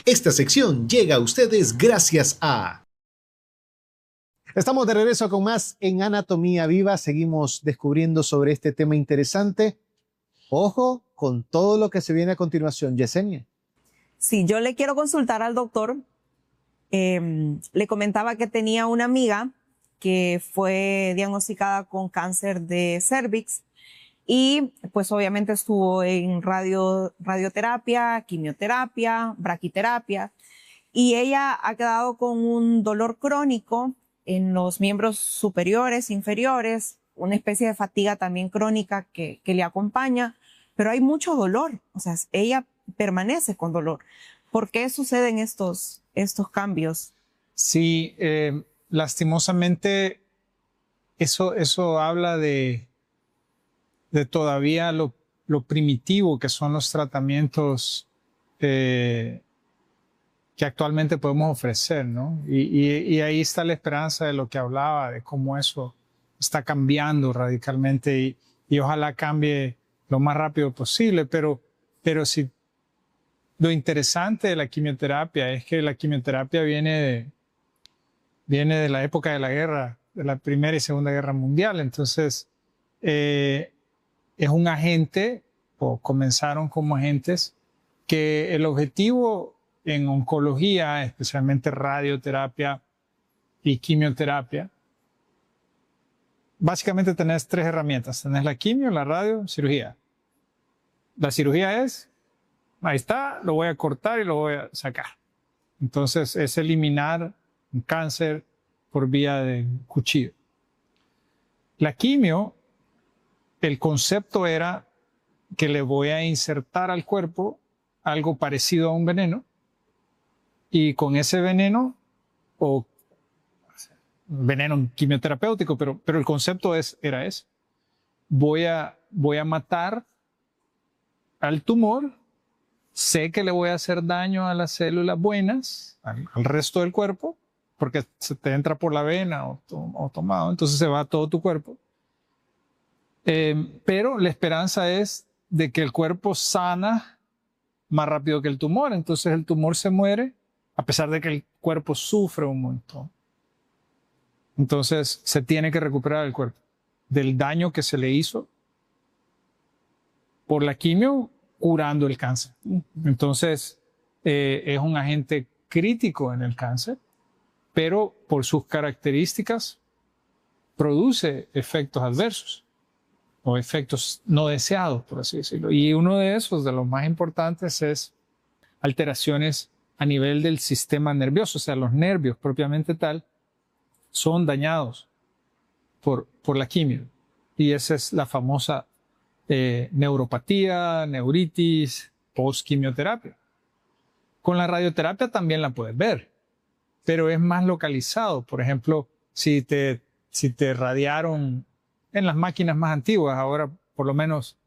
S3: Esta sección llega a ustedes gracias a... Estamos de regreso con más en Anatomía Viva. Seguimos descubriendo sobre este tema interesante. Ojo con todo lo que se viene a continuación, Yesenia.
S2: Si yo le quiero consultar al doctor, le comentaba que tenía una amiga que fue diagnosticada con cáncer de cervix y pues obviamente estuvo en radioterapia, quimioterapia, braquiterapia y ella ha quedado con un dolor crónico en los miembros superiores, inferiores, una especie de fatiga también crónica que le acompaña, pero hay mucho dolor, o sea, ella permanece con dolor. ¿Por qué suceden estos cambios?
S1: Sí, lastimosamente eso habla de todavía lo primitivo que son los tratamientos que actualmente podemos ofrecer, ¿no? Y ahí está la esperanza de lo que hablaba, de cómo eso está cambiando radicalmente y ojalá cambie lo más rápido posible, pero si lo interesante de la quimioterapia es que la quimioterapia viene de la época de la guerra, de la Primera y Segunda Guerra Mundial. Entonces, es un agente, o comenzaron como agentes, que el objetivo en oncología, especialmente radioterapia y quimioterapia, básicamente tenés tres herramientas. Tenés la quimio, la radio, cirugía. La cirugía es, ahí está, lo voy a cortar y lo voy a sacar. Entonces, es eliminar un cáncer por vía de cuchillo. La quimio, el concepto era que le voy a insertar al cuerpo algo parecido a un veneno y con ese veneno, o veneno quimioterapéutico, pero el concepto era ese. Voy a matar al tumor, sé que le voy a hacer daño a las células buenas, al resto del cuerpo, porque se te entra por la vena o tomado, entonces se va a todo tu cuerpo. Pero la esperanza es de que el cuerpo sana más rápido que el tumor, entonces el tumor se muere a pesar de que el cuerpo sufre un montón. Entonces se tiene que recuperar el cuerpo del daño que se le hizo por la quimio curando el cáncer. Entonces es un agente crítico en el cáncer, pero por sus características produce efectos adversos o efectos no deseados, por así decirlo. Y uno de esos, de los más importantes, es alteraciones a nivel del sistema nervioso, o sea, los nervios propiamente tal, son dañados por la quimio. Y esa es la famosa neuropatía, neuritis, post-quimioterapia. Con la radioterapia también la puedes ver, pero es más localizado. Por ejemplo, si te radiaron en las máquinas más antiguas, ahora por lo menos,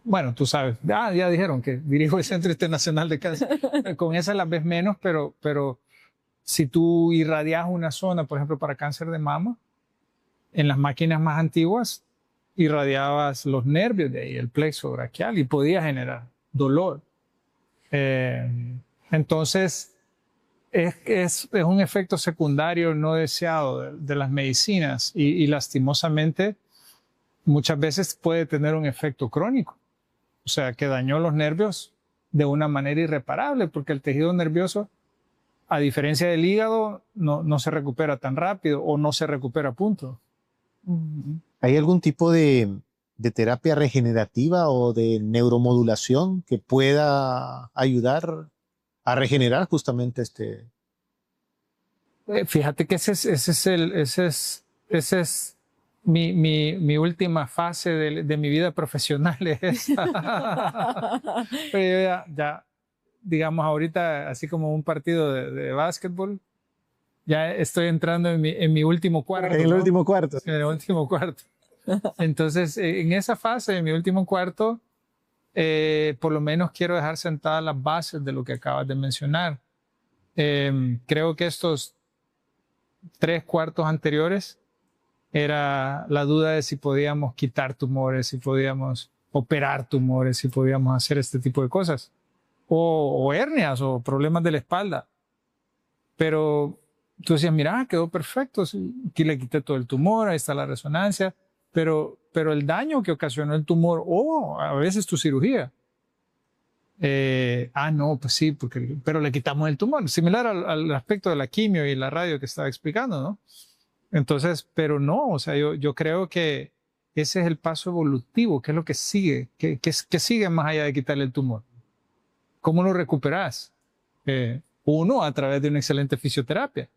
S1: bueno, tú sabes, ya dijeron que dirijo el Centro Internacional de Cáncer, con esas las ves menos, pero si tú irradias una zona, por ejemplo, para cáncer de mama, en las máquinas más antiguas irradiabas los nervios de ahí, el plexo braquial, y podía generar dolor. Entonces, es un efecto secundario no deseado de las medicinas y lastimosamente muchas veces puede tener un efecto crónico. O sea, que dañó los nervios de una manera irreparable, porque el tejido nervioso, a diferencia del hígado, no se recupera tan rápido o no se recupera a punto.
S3: ¿Hay algún tipo de terapia regenerativa o de neuromodulación que pueda ayudar a regenerar justamente
S1: Fíjate que ese es mi última fase de mi vida profesional. Es esa. Pero ya, digamos, ahorita, así como un partido de básquetbol, ya estoy entrando en mi último cuarto.
S3: En el último cuarto.
S1: En el último cuarto. Entonces, en esa fase, en mi último cuarto, por lo menos quiero dejar sentadas las bases de lo que acabas de mencionar. Creo que estos 3 cuartos anteriores era la duda de si podíamos quitar tumores, si podíamos operar tumores, si podíamos hacer este tipo de cosas. O hernias o problemas de la espalda. Pero tú decías, mira, quedó perfecto, aquí le quité todo el tumor, ahí está la resonancia, pero el daño que ocasionó el tumor o a veces tu cirugía. No, pues sí, pero le quitamos el tumor, similar al aspecto de la quimio y la radio que estaba explicando, ¿no? Entonces, pero no, o sea, yo creo que ese es el paso evolutivo, que es lo que sigue, que sigue más allá de quitarle el tumor. ¿Cómo lo recuperas? Uno, a través de una excelente fisioterapia,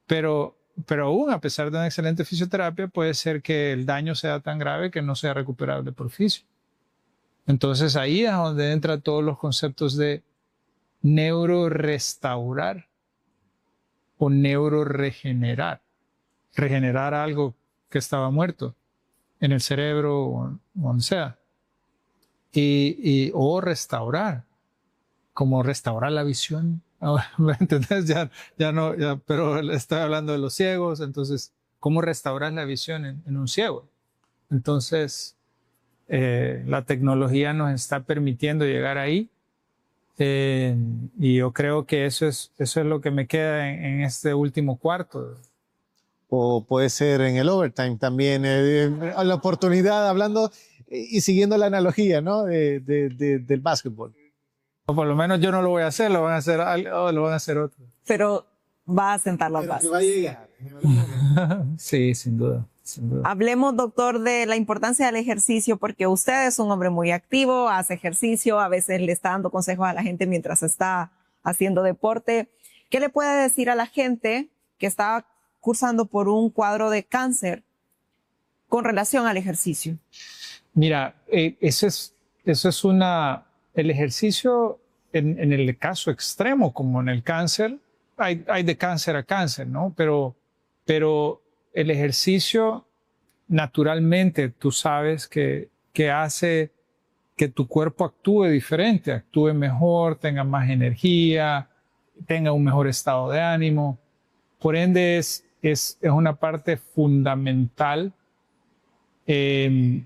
S1: pero aún a pesar de una excelente fisioterapia, puede ser que el daño sea tan grave que no sea recuperable por fisio. Entonces ahí es donde entran todos los conceptos de neurorestaurar o neuroregenerar. Regenerar algo que estaba muerto en el cerebro o donde sea. O restaurar, como restaurar la visión. ¿Me entendés? Pero estoy hablando de los ciegos, entonces, ¿cómo restaurar la visión en un ciego? Entonces, la tecnología nos está permitiendo llegar ahí y yo creo que eso es lo que me queda en este último cuarto.
S3: O puede ser en el overtime también, la oportunidad, hablando y siguiendo la analogía, ¿no? del básquetbol.
S1: O por lo menos yo no lo voy a hacer, lo van a hacer otros.
S2: Pero va a sentar las bases.
S3: Va a llegar.
S1: Sí, sin duda, sin duda.
S2: Hablemos, doctor, de la importancia del ejercicio, porque usted es un hombre muy activo, hace ejercicio, a veces le está dando consejos a la gente mientras está haciendo deporte. ¿Qué le puede decir a la gente que está cursando por un cuadro de cáncer con relación al ejercicio?
S1: Mira, el ejercicio en el caso extremo, como en el cáncer, hay de cáncer a cáncer, ¿no? Pero el ejercicio naturalmente tú sabes que hace que tu cuerpo actúe diferente, actúe mejor, tenga más energía, tenga un mejor estado de ánimo. Por ende es una parte fundamental del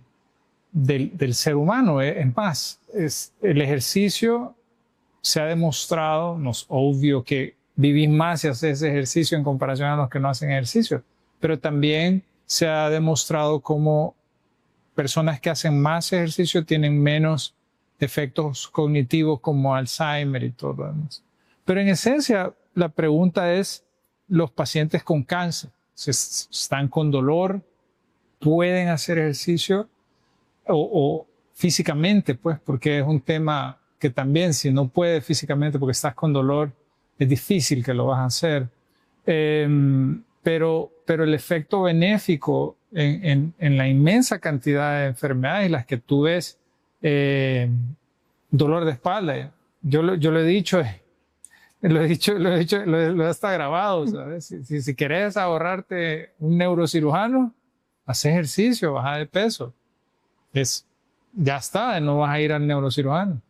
S1: ser humano. Es más, el ejercicio se ha demostrado, no es obvio que vivís más si haces ejercicio en comparación a los que no hacen ejercicio, pero también se ha demostrado cómo personas que hacen más ejercicio tienen menos efectos cognitivos como Alzheimer y todo lo demás. Pero en esencia, la pregunta es, los pacientes con cáncer, si están con dolor, pueden hacer ejercicio o físicamente, pues, porque es un tema que también si no puedes físicamente porque estás con dolor, es difícil que lo vas a hacer. Pero el efecto benéfico en la inmensa cantidad de enfermedades, las que tú ves, dolor de espalda, yo lo he dicho, Lo he dicho, lo he hasta grabado, ¿sabes? Si quieres ahorrarte un neurocirujano, haz ejercicio, baja de peso. Ya está, no vas a ir al neurocirujano.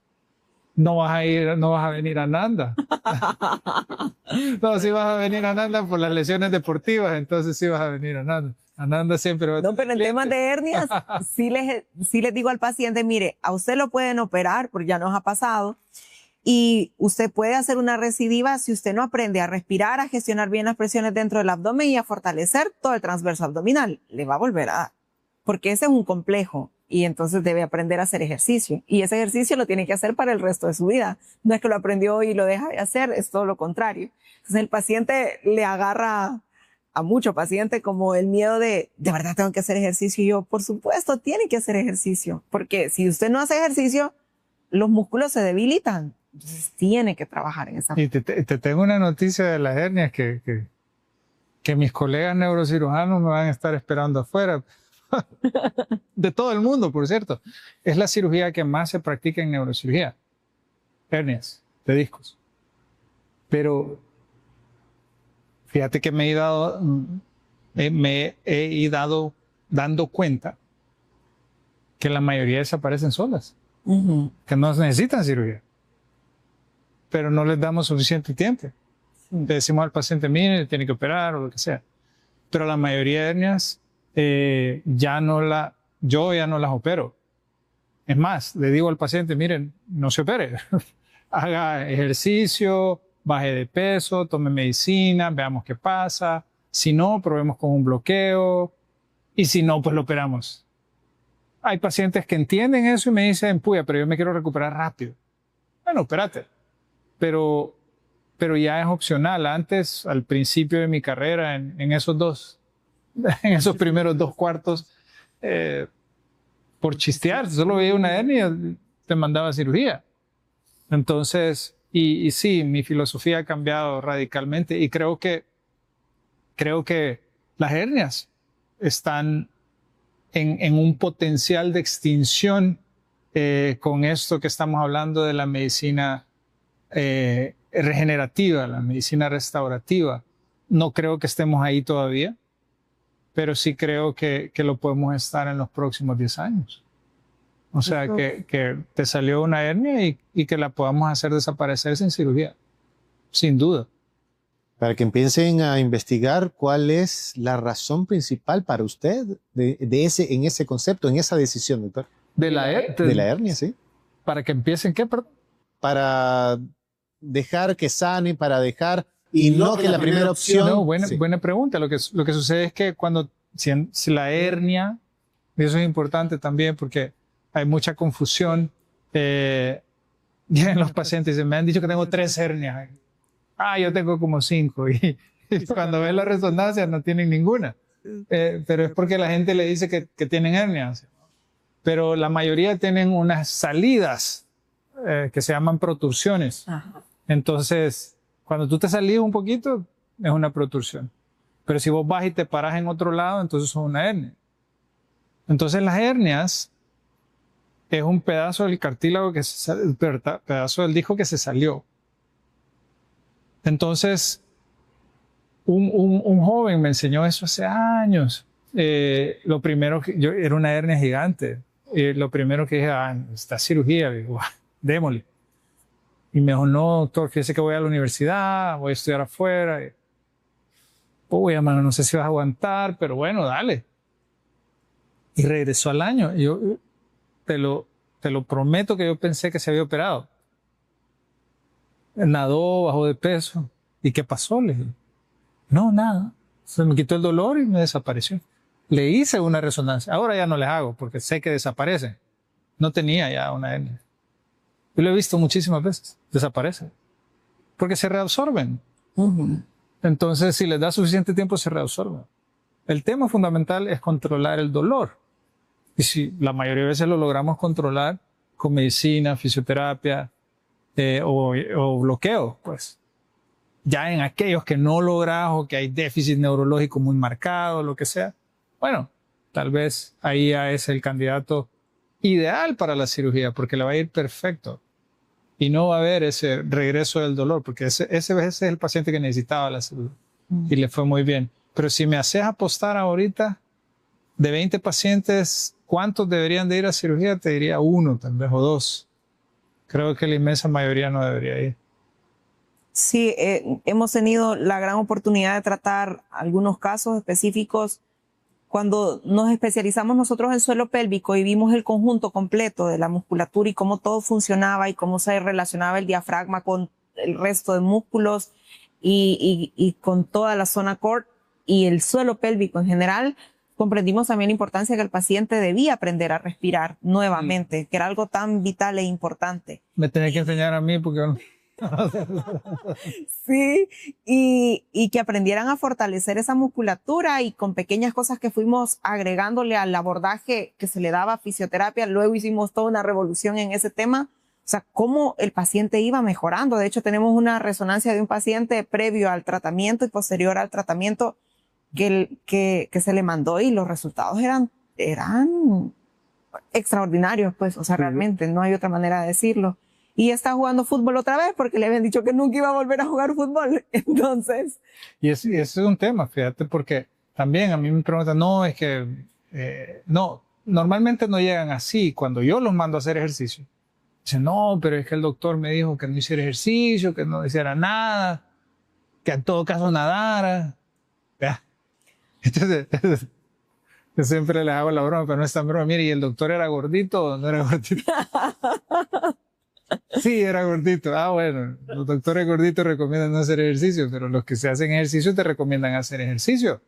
S1: No vas a venir a Nanda. No, sí vas a venir a Nanda por las lesiones deportivas, entonces sí vas a venir a Nanda. A Nanda siempre va a...
S2: No, pero en temas de hernias, sí les digo al paciente, mire, a usted lo pueden operar, porque ya nos ha pasado, y usted puede hacer una recidiva si usted no aprende a respirar, a gestionar bien las presiones dentro del abdomen y a fortalecer todo el transverso abdominal. Le va a volver a dar, porque ese es un complejo. Y entonces debe aprender a hacer ejercicio. Y ese ejercicio lo tiene que hacer para el resto de su vida. No es que lo aprendió y lo deja de hacer, es todo lo contrario. Entonces el paciente le agarra a mucho paciente como el miedo de verdad tengo que hacer ejercicio. Y yo, por supuesto, tiene que hacer ejercicio. Porque si usted no hace ejercicio, los músculos se debilitan. Entonces tiene que trabajar en esa.
S1: Y te tengo una noticia de las hernias que mis colegas neurocirujanos me van a estar esperando afuera. De todo el mundo, por cierto. Es la cirugía que más se practica en neurocirugía. Hernias de discos. Pero fíjate que me he ido dando cuenta que la mayoría desaparecen solas. Que no necesitan cirugía. Pero no les damos suficiente tiempo. Le decimos al paciente, mire, tiene que operar o lo que sea. Pero la mayoría de hernias yo ya no las opero. Es más, le digo al paciente, miren, no se opere. Haga ejercicio, baje de peso, tome medicina, veamos qué pasa. Si no, probemos con un bloqueo. Y si no, pues lo operamos. Hay pacientes que entienden eso y me dicen, puya, pero yo me quiero recuperar rápido. Bueno, opérate. Pero ya es opcional. Antes, al principio de mi carrera, en esos primeros 2 cuartos, por chistear, solo veía una hernia y te mandaba a cirugía. Entonces, y sí, mi filosofía ha cambiado radicalmente y creo que las hernias están en un potencial de extinción con esto que estamos hablando de la medicina regenerativa, la medicina restaurativa. No creo que estemos ahí todavía, pero sí creo que lo podemos estar en los próximos 10 años. O sea, que te salió una hernia y que la podamos hacer desaparecer sin cirugía, sin duda.
S3: Para que empiecen a investigar cuál es la razón principal para usted en ese concepto, en esa decisión, doctor.
S1: De la
S3: hernia, sí.
S1: Para que empiecen, ¿qué? Perdón.
S3: Para dejar que sane, para dejar... Y no que la primera opción...
S1: No, buena pregunta. Lo que sucede es que si la hernia, y eso es importante también porque hay mucha confusión, vienen los pacientes y me han dicho que tengo 3 hernias. Yo tengo como 5 y cuando ven la resonancia no tienen ninguna. Pero es porque la gente le dice que tienen hernias. Pero la mayoría tienen unas salidas que se llaman protusiones. Ajá. Entonces... Cuando tú te salís un poquito, es una protusión. Pero si vos vas y te paras en otro lado, entonces es una hernia. Entonces las hernias es un pedazo del cartílago, pedazo del disco que se salió. Entonces, un joven me enseñó eso hace años. Lo primero yo era una hernia gigante. Lo primero que dije, esta cirugía, digo, démosle. Y me dijo, no, doctor, fíjese que voy a la universidad, voy a estudiar afuera. Uy, hermano, no sé si vas a aguantar, pero bueno, dale. Y regresó al año. Y yo te lo prometo que yo pensé que se había operado. Nadó, bajó de peso. ¿Y qué pasó? Le dije, no, nada. Se me quitó el dolor y me desapareció. Le hice una resonancia. Ahora ya no les hago porque sé que desaparece. No tenía ya una hernia. Yo lo he visto muchísimas veces. Desaparecen. Porque se reabsorben. Entonces, si les da suficiente tiempo, se reabsorben. El tema fundamental es controlar el dolor. Y si la mayoría de veces lo logramos controlar con medicina, fisioterapia o bloqueo, pues. Ya en aquellos que no logras o que hay déficit neurológico muy marcado, lo que sea, bueno, tal vez ahí ya es el candidato ideal para la cirugía porque le va a ir perfecto. y no va a haber ese regreso del dolor, porque ese es el paciente que necesitaba la salud y le fue muy bien. Pero si me haces apostar ahorita, de 20 pacientes, ¿cuántos deberían de ir a cirugía? Te diría 1, tal vez, o 2. Creo que la inmensa mayoría no debería ir.
S2: Sí, hemos tenido la gran oportunidad de tratar algunos casos específicos. Cuando nos especializamos nosotros en suelo pélvico y vimos el conjunto completo de la musculatura y cómo todo funcionaba y cómo se relacionaba el diafragma con el resto de músculos y con toda la zona core y el suelo pélvico en general, comprendimos también la importancia que el paciente debía aprender a respirar nuevamente, que era algo tan vital e importante.
S1: Me tenés que enseñar a mí porque...
S2: Sí, y que aprendieran a fortalecer esa musculatura y con pequeñas cosas que fuimos agregándole al abordaje que se le daba a fisioterapia, luego hicimos toda una revolución en ese tema, o sea, cómo el paciente iba mejorando. De hecho, tenemos una resonancia de un paciente previo al tratamiento y posterior al tratamiento que se le mandó y los resultados eran extraordinarios, pues, o sea, realmente no hay otra manera de decirlo. Y está jugando fútbol otra vez porque le habían dicho que nunca iba a volver a jugar fútbol. Entonces...
S1: Y ese es un tema, fíjate, porque también a mí me preguntan, no, es que... no, normalmente no llegan así cuando yo los mando a hacer ejercicio. Dicen, no, pero es que el doctor me dijo que no hiciera ejercicio, que no hiciera nada, que en todo caso nadara. ¿Ya? Entonces, yo siempre les hago la broma, pero no es tan broma. Mire, ¿y el doctor era gordito o no era gordito? Sí, era gordito. Ah, bueno, los doctores gorditos recomiendan no hacer ejercicio, pero los que se hacen ejercicio te recomiendan hacer ejercicio.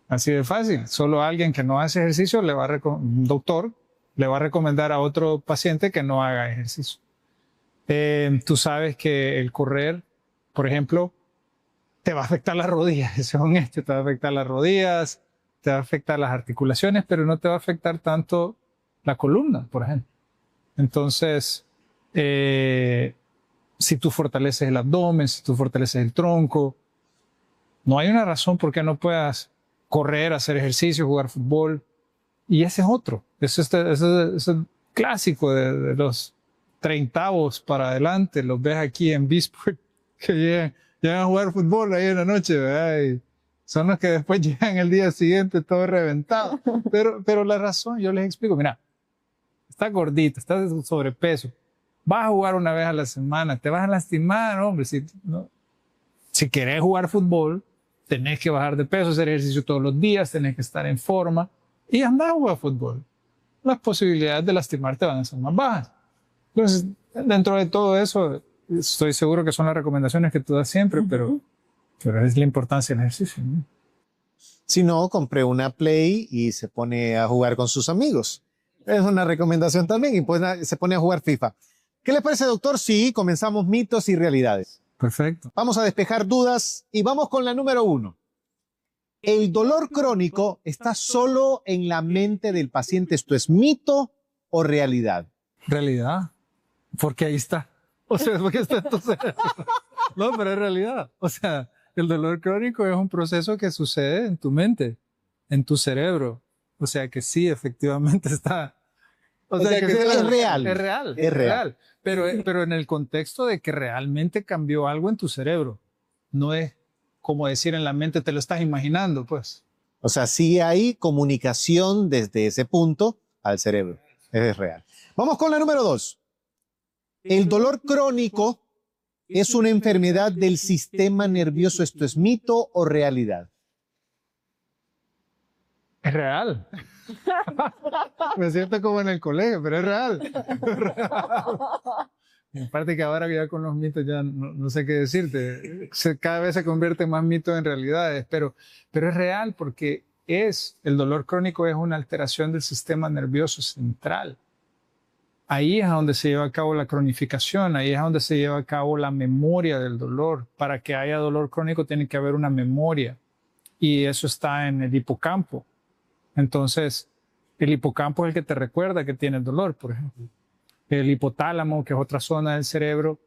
S1: Así de fácil. Solo alguien que no hace ejercicio un doctor le va a recomendar a otro paciente que no haga ejercicio. Tú sabes que el correr, por ejemplo, te va a afectar las rodillas. Eso es un hecho. Te va a afectar las rodillas, te va a afectar las articulaciones, pero no te va a afectar tanto la columna, por ejemplo. Entonces, si tú fortaleces el abdomen, si tú fortaleces el tronco, no hay una razón por qué no puedas correr, hacer ejercicio, jugar fútbol. Y ese es otro. Ese es clásico de los 30avos para adelante. Los ves aquí en B-Sport que llegan a jugar fútbol ahí en la noche, ¿verdad? Y son los que después llegan el día siguiente todo reventado. Pero la razón, yo les explico, mira, estás gordito, estás de sobrepeso, vas a jugar una vez a la semana, te vas a lastimar, hombre. Si querés jugar fútbol, tenés que bajar de peso, hacer ejercicio todos los días, tenés que estar en forma y andar a jugar fútbol. Las posibilidades de lastimarte van a ser más bajas. Entonces, dentro de todo eso, estoy seguro que son las recomendaciones que tú das siempre, pero es la importancia del ejercicio, ¿no?
S3: Si no, compré una Play y se pone a jugar con sus amigos. Es una recomendación también y pues se pone a jugar FIFA. ¿Qué les parece, doctor? Sí, comenzamos mitos y realidades.
S1: Perfecto.
S3: Vamos a despejar dudas y vamos con la número 1. ¿El dolor crónico está solo en la mente del paciente? ¿Esto es mito o realidad?
S1: Realidad. Porque ahí está. O sea, porque está en tu cerebro. No, pero es realidad. O sea, el dolor crónico es un proceso que sucede en tu mente, en tu cerebro. O sea que sí, efectivamente está.
S3: O sea que es real.
S1: Es real.
S3: Es real.
S1: Pero en el contexto de que realmente cambió algo en tu cerebro. No es como decir en la mente, te lo estás imaginando, pues.
S3: O sea, sí hay comunicación desde ese punto al cerebro. Es real. Vamos con la número 2. ¿El dolor crónico es una enfermedad del sistema nervioso? ¿Esto es mito o realidad?
S1: Es real. Me siento como en el colegio, pero es real. Es real. En parte que ahora ya con los mitos ya no sé qué decirte. Cada vez se convierte más mito en realidades, pero es real porque el dolor crónico es una alteración del sistema nervioso central. Ahí es donde se lleva a cabo la cronificación, ahí es donde se lleva a cabo la memoria del dolor. Para que haya dolor crónico tiene que haber una memoria y eso está en el hipocampo. Entonces, el hipocampo es el que te recuerda que tienes dolor, por ejemplo. El hipotálamo, que es otra zona del cerebro,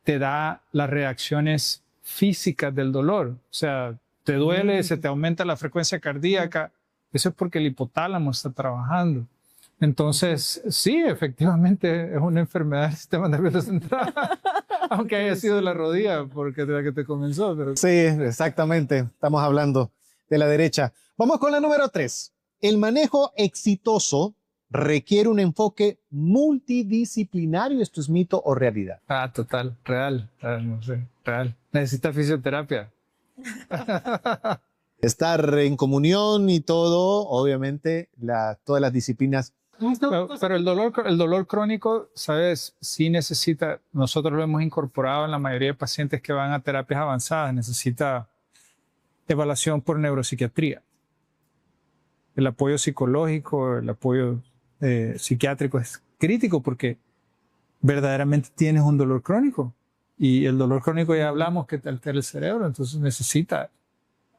S1: te da las reacciones físicas del dolor. O sea, te duele, se te aumenta la frecuencia cardíaca. Eso es porque el hipotálamo está trabajando. Entonces, sí, efectivamente es una enfermedad del sistema nervioso central, aunque haya sido la rodilla, porque de la que te comenzó. Pero...
S3: Sí, exactamente. Estamos hablando de la derecha. Vamos con la número 3. El manejo exitoso requiere un enfoque multidisciplinario. ¿Esto es mito o realidad?
S1: Ah, total, real, no sé, real. Necesita fisioterapia.
S3: Estar en comunión y todo, obviamente, todas las disciplinas.
S1: Pero el dolor crónico, ¿sabes? Sí necesita, nosotros lo hemos incorporado en la mayoría de pacientes que van a terapias avanzadas, necesita evaluación por neuropsiquiatría. El apoyo psicológico, el apoyo psiquiátrico es crítico porque verdaderamente tienes un dolor crónico. Y el dolor crónico ya hablamos que te altera el cerebro, entonces necesita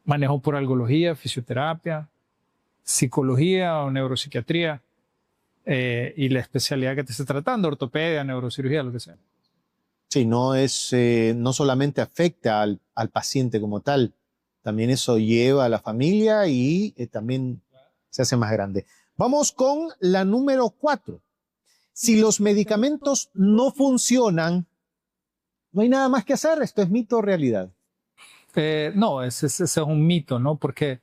S1: manejo por algología, fisioterapia, psicología o neuropsiquiatría. Y la especialidad que te esté tratando, ortopedia, neurocirugía, lo que sea.
S3: Sí, no solamente afecta al paciente como tal, también eso lleva a la familia y también se hace más grande. Vamos con la número 4. Si los medicamentos no funcionan, no hay nada más que hacer. ¿Esto es mito o realidad?
S1: No, ese es un mito, ¿no? Porque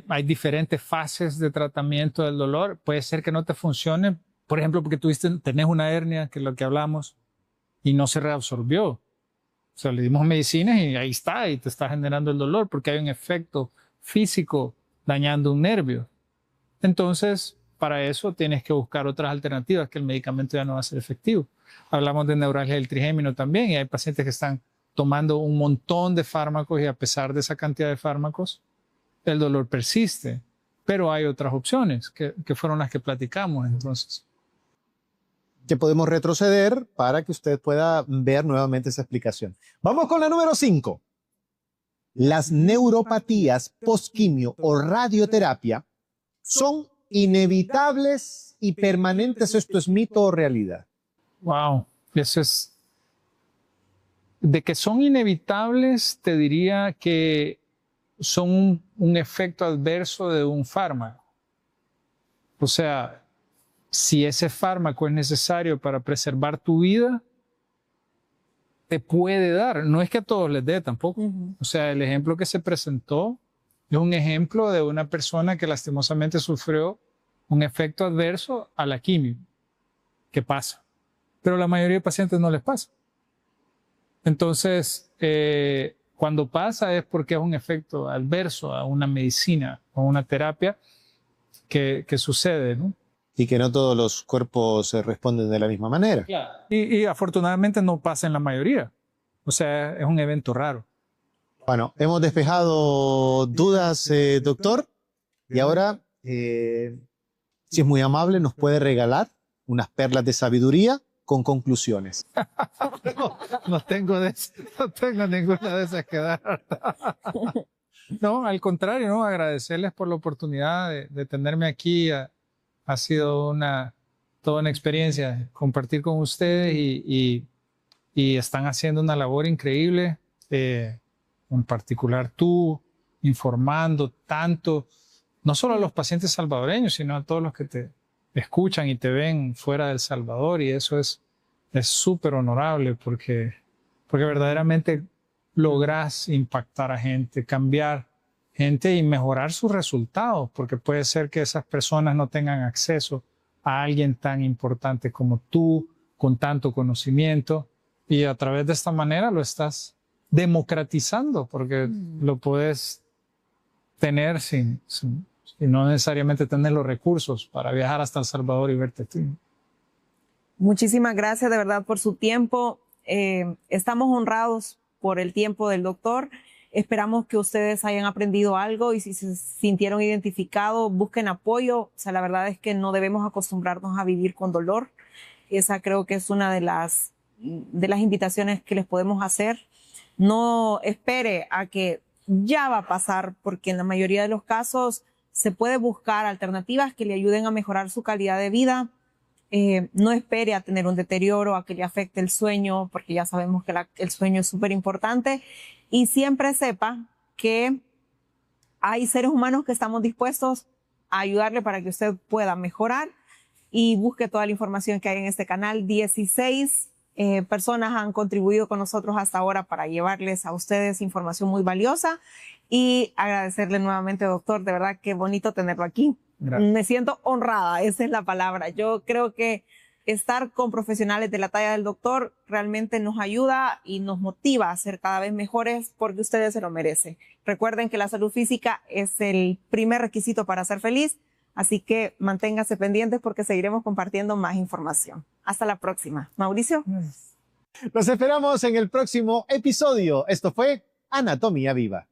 S1: hay diferentes fases de tratamiento del dolor. Puede ser que no te funcione, por ejemplo, porque tenés una hernia, que es lo que hablamos, y no se reabsorbió. O sea, le dimos medicinas y ahí está, y te está generando el dolor porque hay un efecto físico dañando un nervio. Entonces, para eso tienes que buscar otras alternativas, que el medicamento ya no va a ser efectivo. Hablamos de neuralgia del trigémino también, y hay pacientes que están tomando un montón de fármacos y a pesar de esa cantidad de fármacos, el dolor persiste, pero hay otras opciones que fueron las que platicamos entonces.
S3: Que podemos retroceder para que usted pueda ver nuevamente esa explicación. Vamos con la número 5. Las neuropatías postquimio o radioterapia son inevitables y permanentes. ¿Esto es mito o realidad?
S1: Wow, eso es... De que son inevitables, te diría que son un efecto adverso de un fármaco. O sea, si ese fármaco es necesario para preservar tu vida, te puede dar. No es que a todos les dé tampoco. O sea, el ejemplo que se presentó es un ejemplo de una persona que lastimosamente sufrió un efecto adverso a la quimio. ¿Qué pasa? Pero a la mayoría de pacientes no les pasa. Entonces, cuando pasa es porque es un efecto adverso a una medicina o una terapia que sucede, ¿no?
S3: Y que no todos los cuerpos responden de la misma manera.
S1: Claro. Y afortunadamente no pasa en la mayoría. O sea, es un evento raro.
S3: Bueno, hemos despejado dudas, doctor. Y ahora, si es muy amable, nos puede regalar unas perlas de sabiduría con conclusiones.
S1: No tengo ninguna de esas que dar. No, al contrario, ¿no? Agradecerles por la oportunidad de tenerme aquí. Ha sido toda una experiencia compartir con ustedes y están haciendo una labor increíble, en particular tú, informando tanto, no solo a los pacientes salvadoreños, sino a todos los que te escuchan y te ven fuera de El Salvador, y eso es súper honorable porque verdaderamente logras impactar a gente, cambiar gente y mejorar sus resultados, porque puede ser que esas personas no tengan acceso a alguien tan importante como tú, con tanto conocimiento, y a través de esta manera lo estás democratizando, porque lo puedes tener sin no necesariamente tener los recursos para viajar hasta El Salvador y verte tú.
S2: Muchísimas gracias de verdad por su tiempo. Estamos honrados por el tiempo del doctor. Esperamos que ustedes hayan aprendido algo y si se sintieron identificados, busquen apoyo. O sea, la verdad es que no debemos acostumbrarnos a vivir con dolor. Esa creo que es una de las invitaciones que les podemos hacer. No espere a que ya va a pasar, porque en la mayoría de los casos se puede buscar alternativas que le ayuden a mejorar su calidad de vida. No espere a tener un deterioro, a que le afecte el sueño, porque ya sabemos que el sueño es súper importante. Y siempre sepa que hay seres humanos que estamos dispuestos a ayudarle para que usted pueda mejorar. y busque toda la información que hay en este canal. 16 personas han contribuido con nosotros hasta ahora para llevarles a ustedes información muy valiosa y agradecerle nuevamente, doctor, de verdad qué bonito tenerlo aquí.
S1: Gracias.
S2: Me siento honrada, esa es la palabra. Yo creo que estar con profesionales de la talla del doctor realmente nos ayuda y nos motiva a ser cada vez mejores porque ustedes se lo merecen. Recuerden que la salud física es el primer requisito para ser feliz, así que manténganse pendientes porque seguiremos compartiendo más información. Hasta la próxima. Mauricio.
S3: Los esperamos en el próximo episodio. Esto fue Anatomía Viva.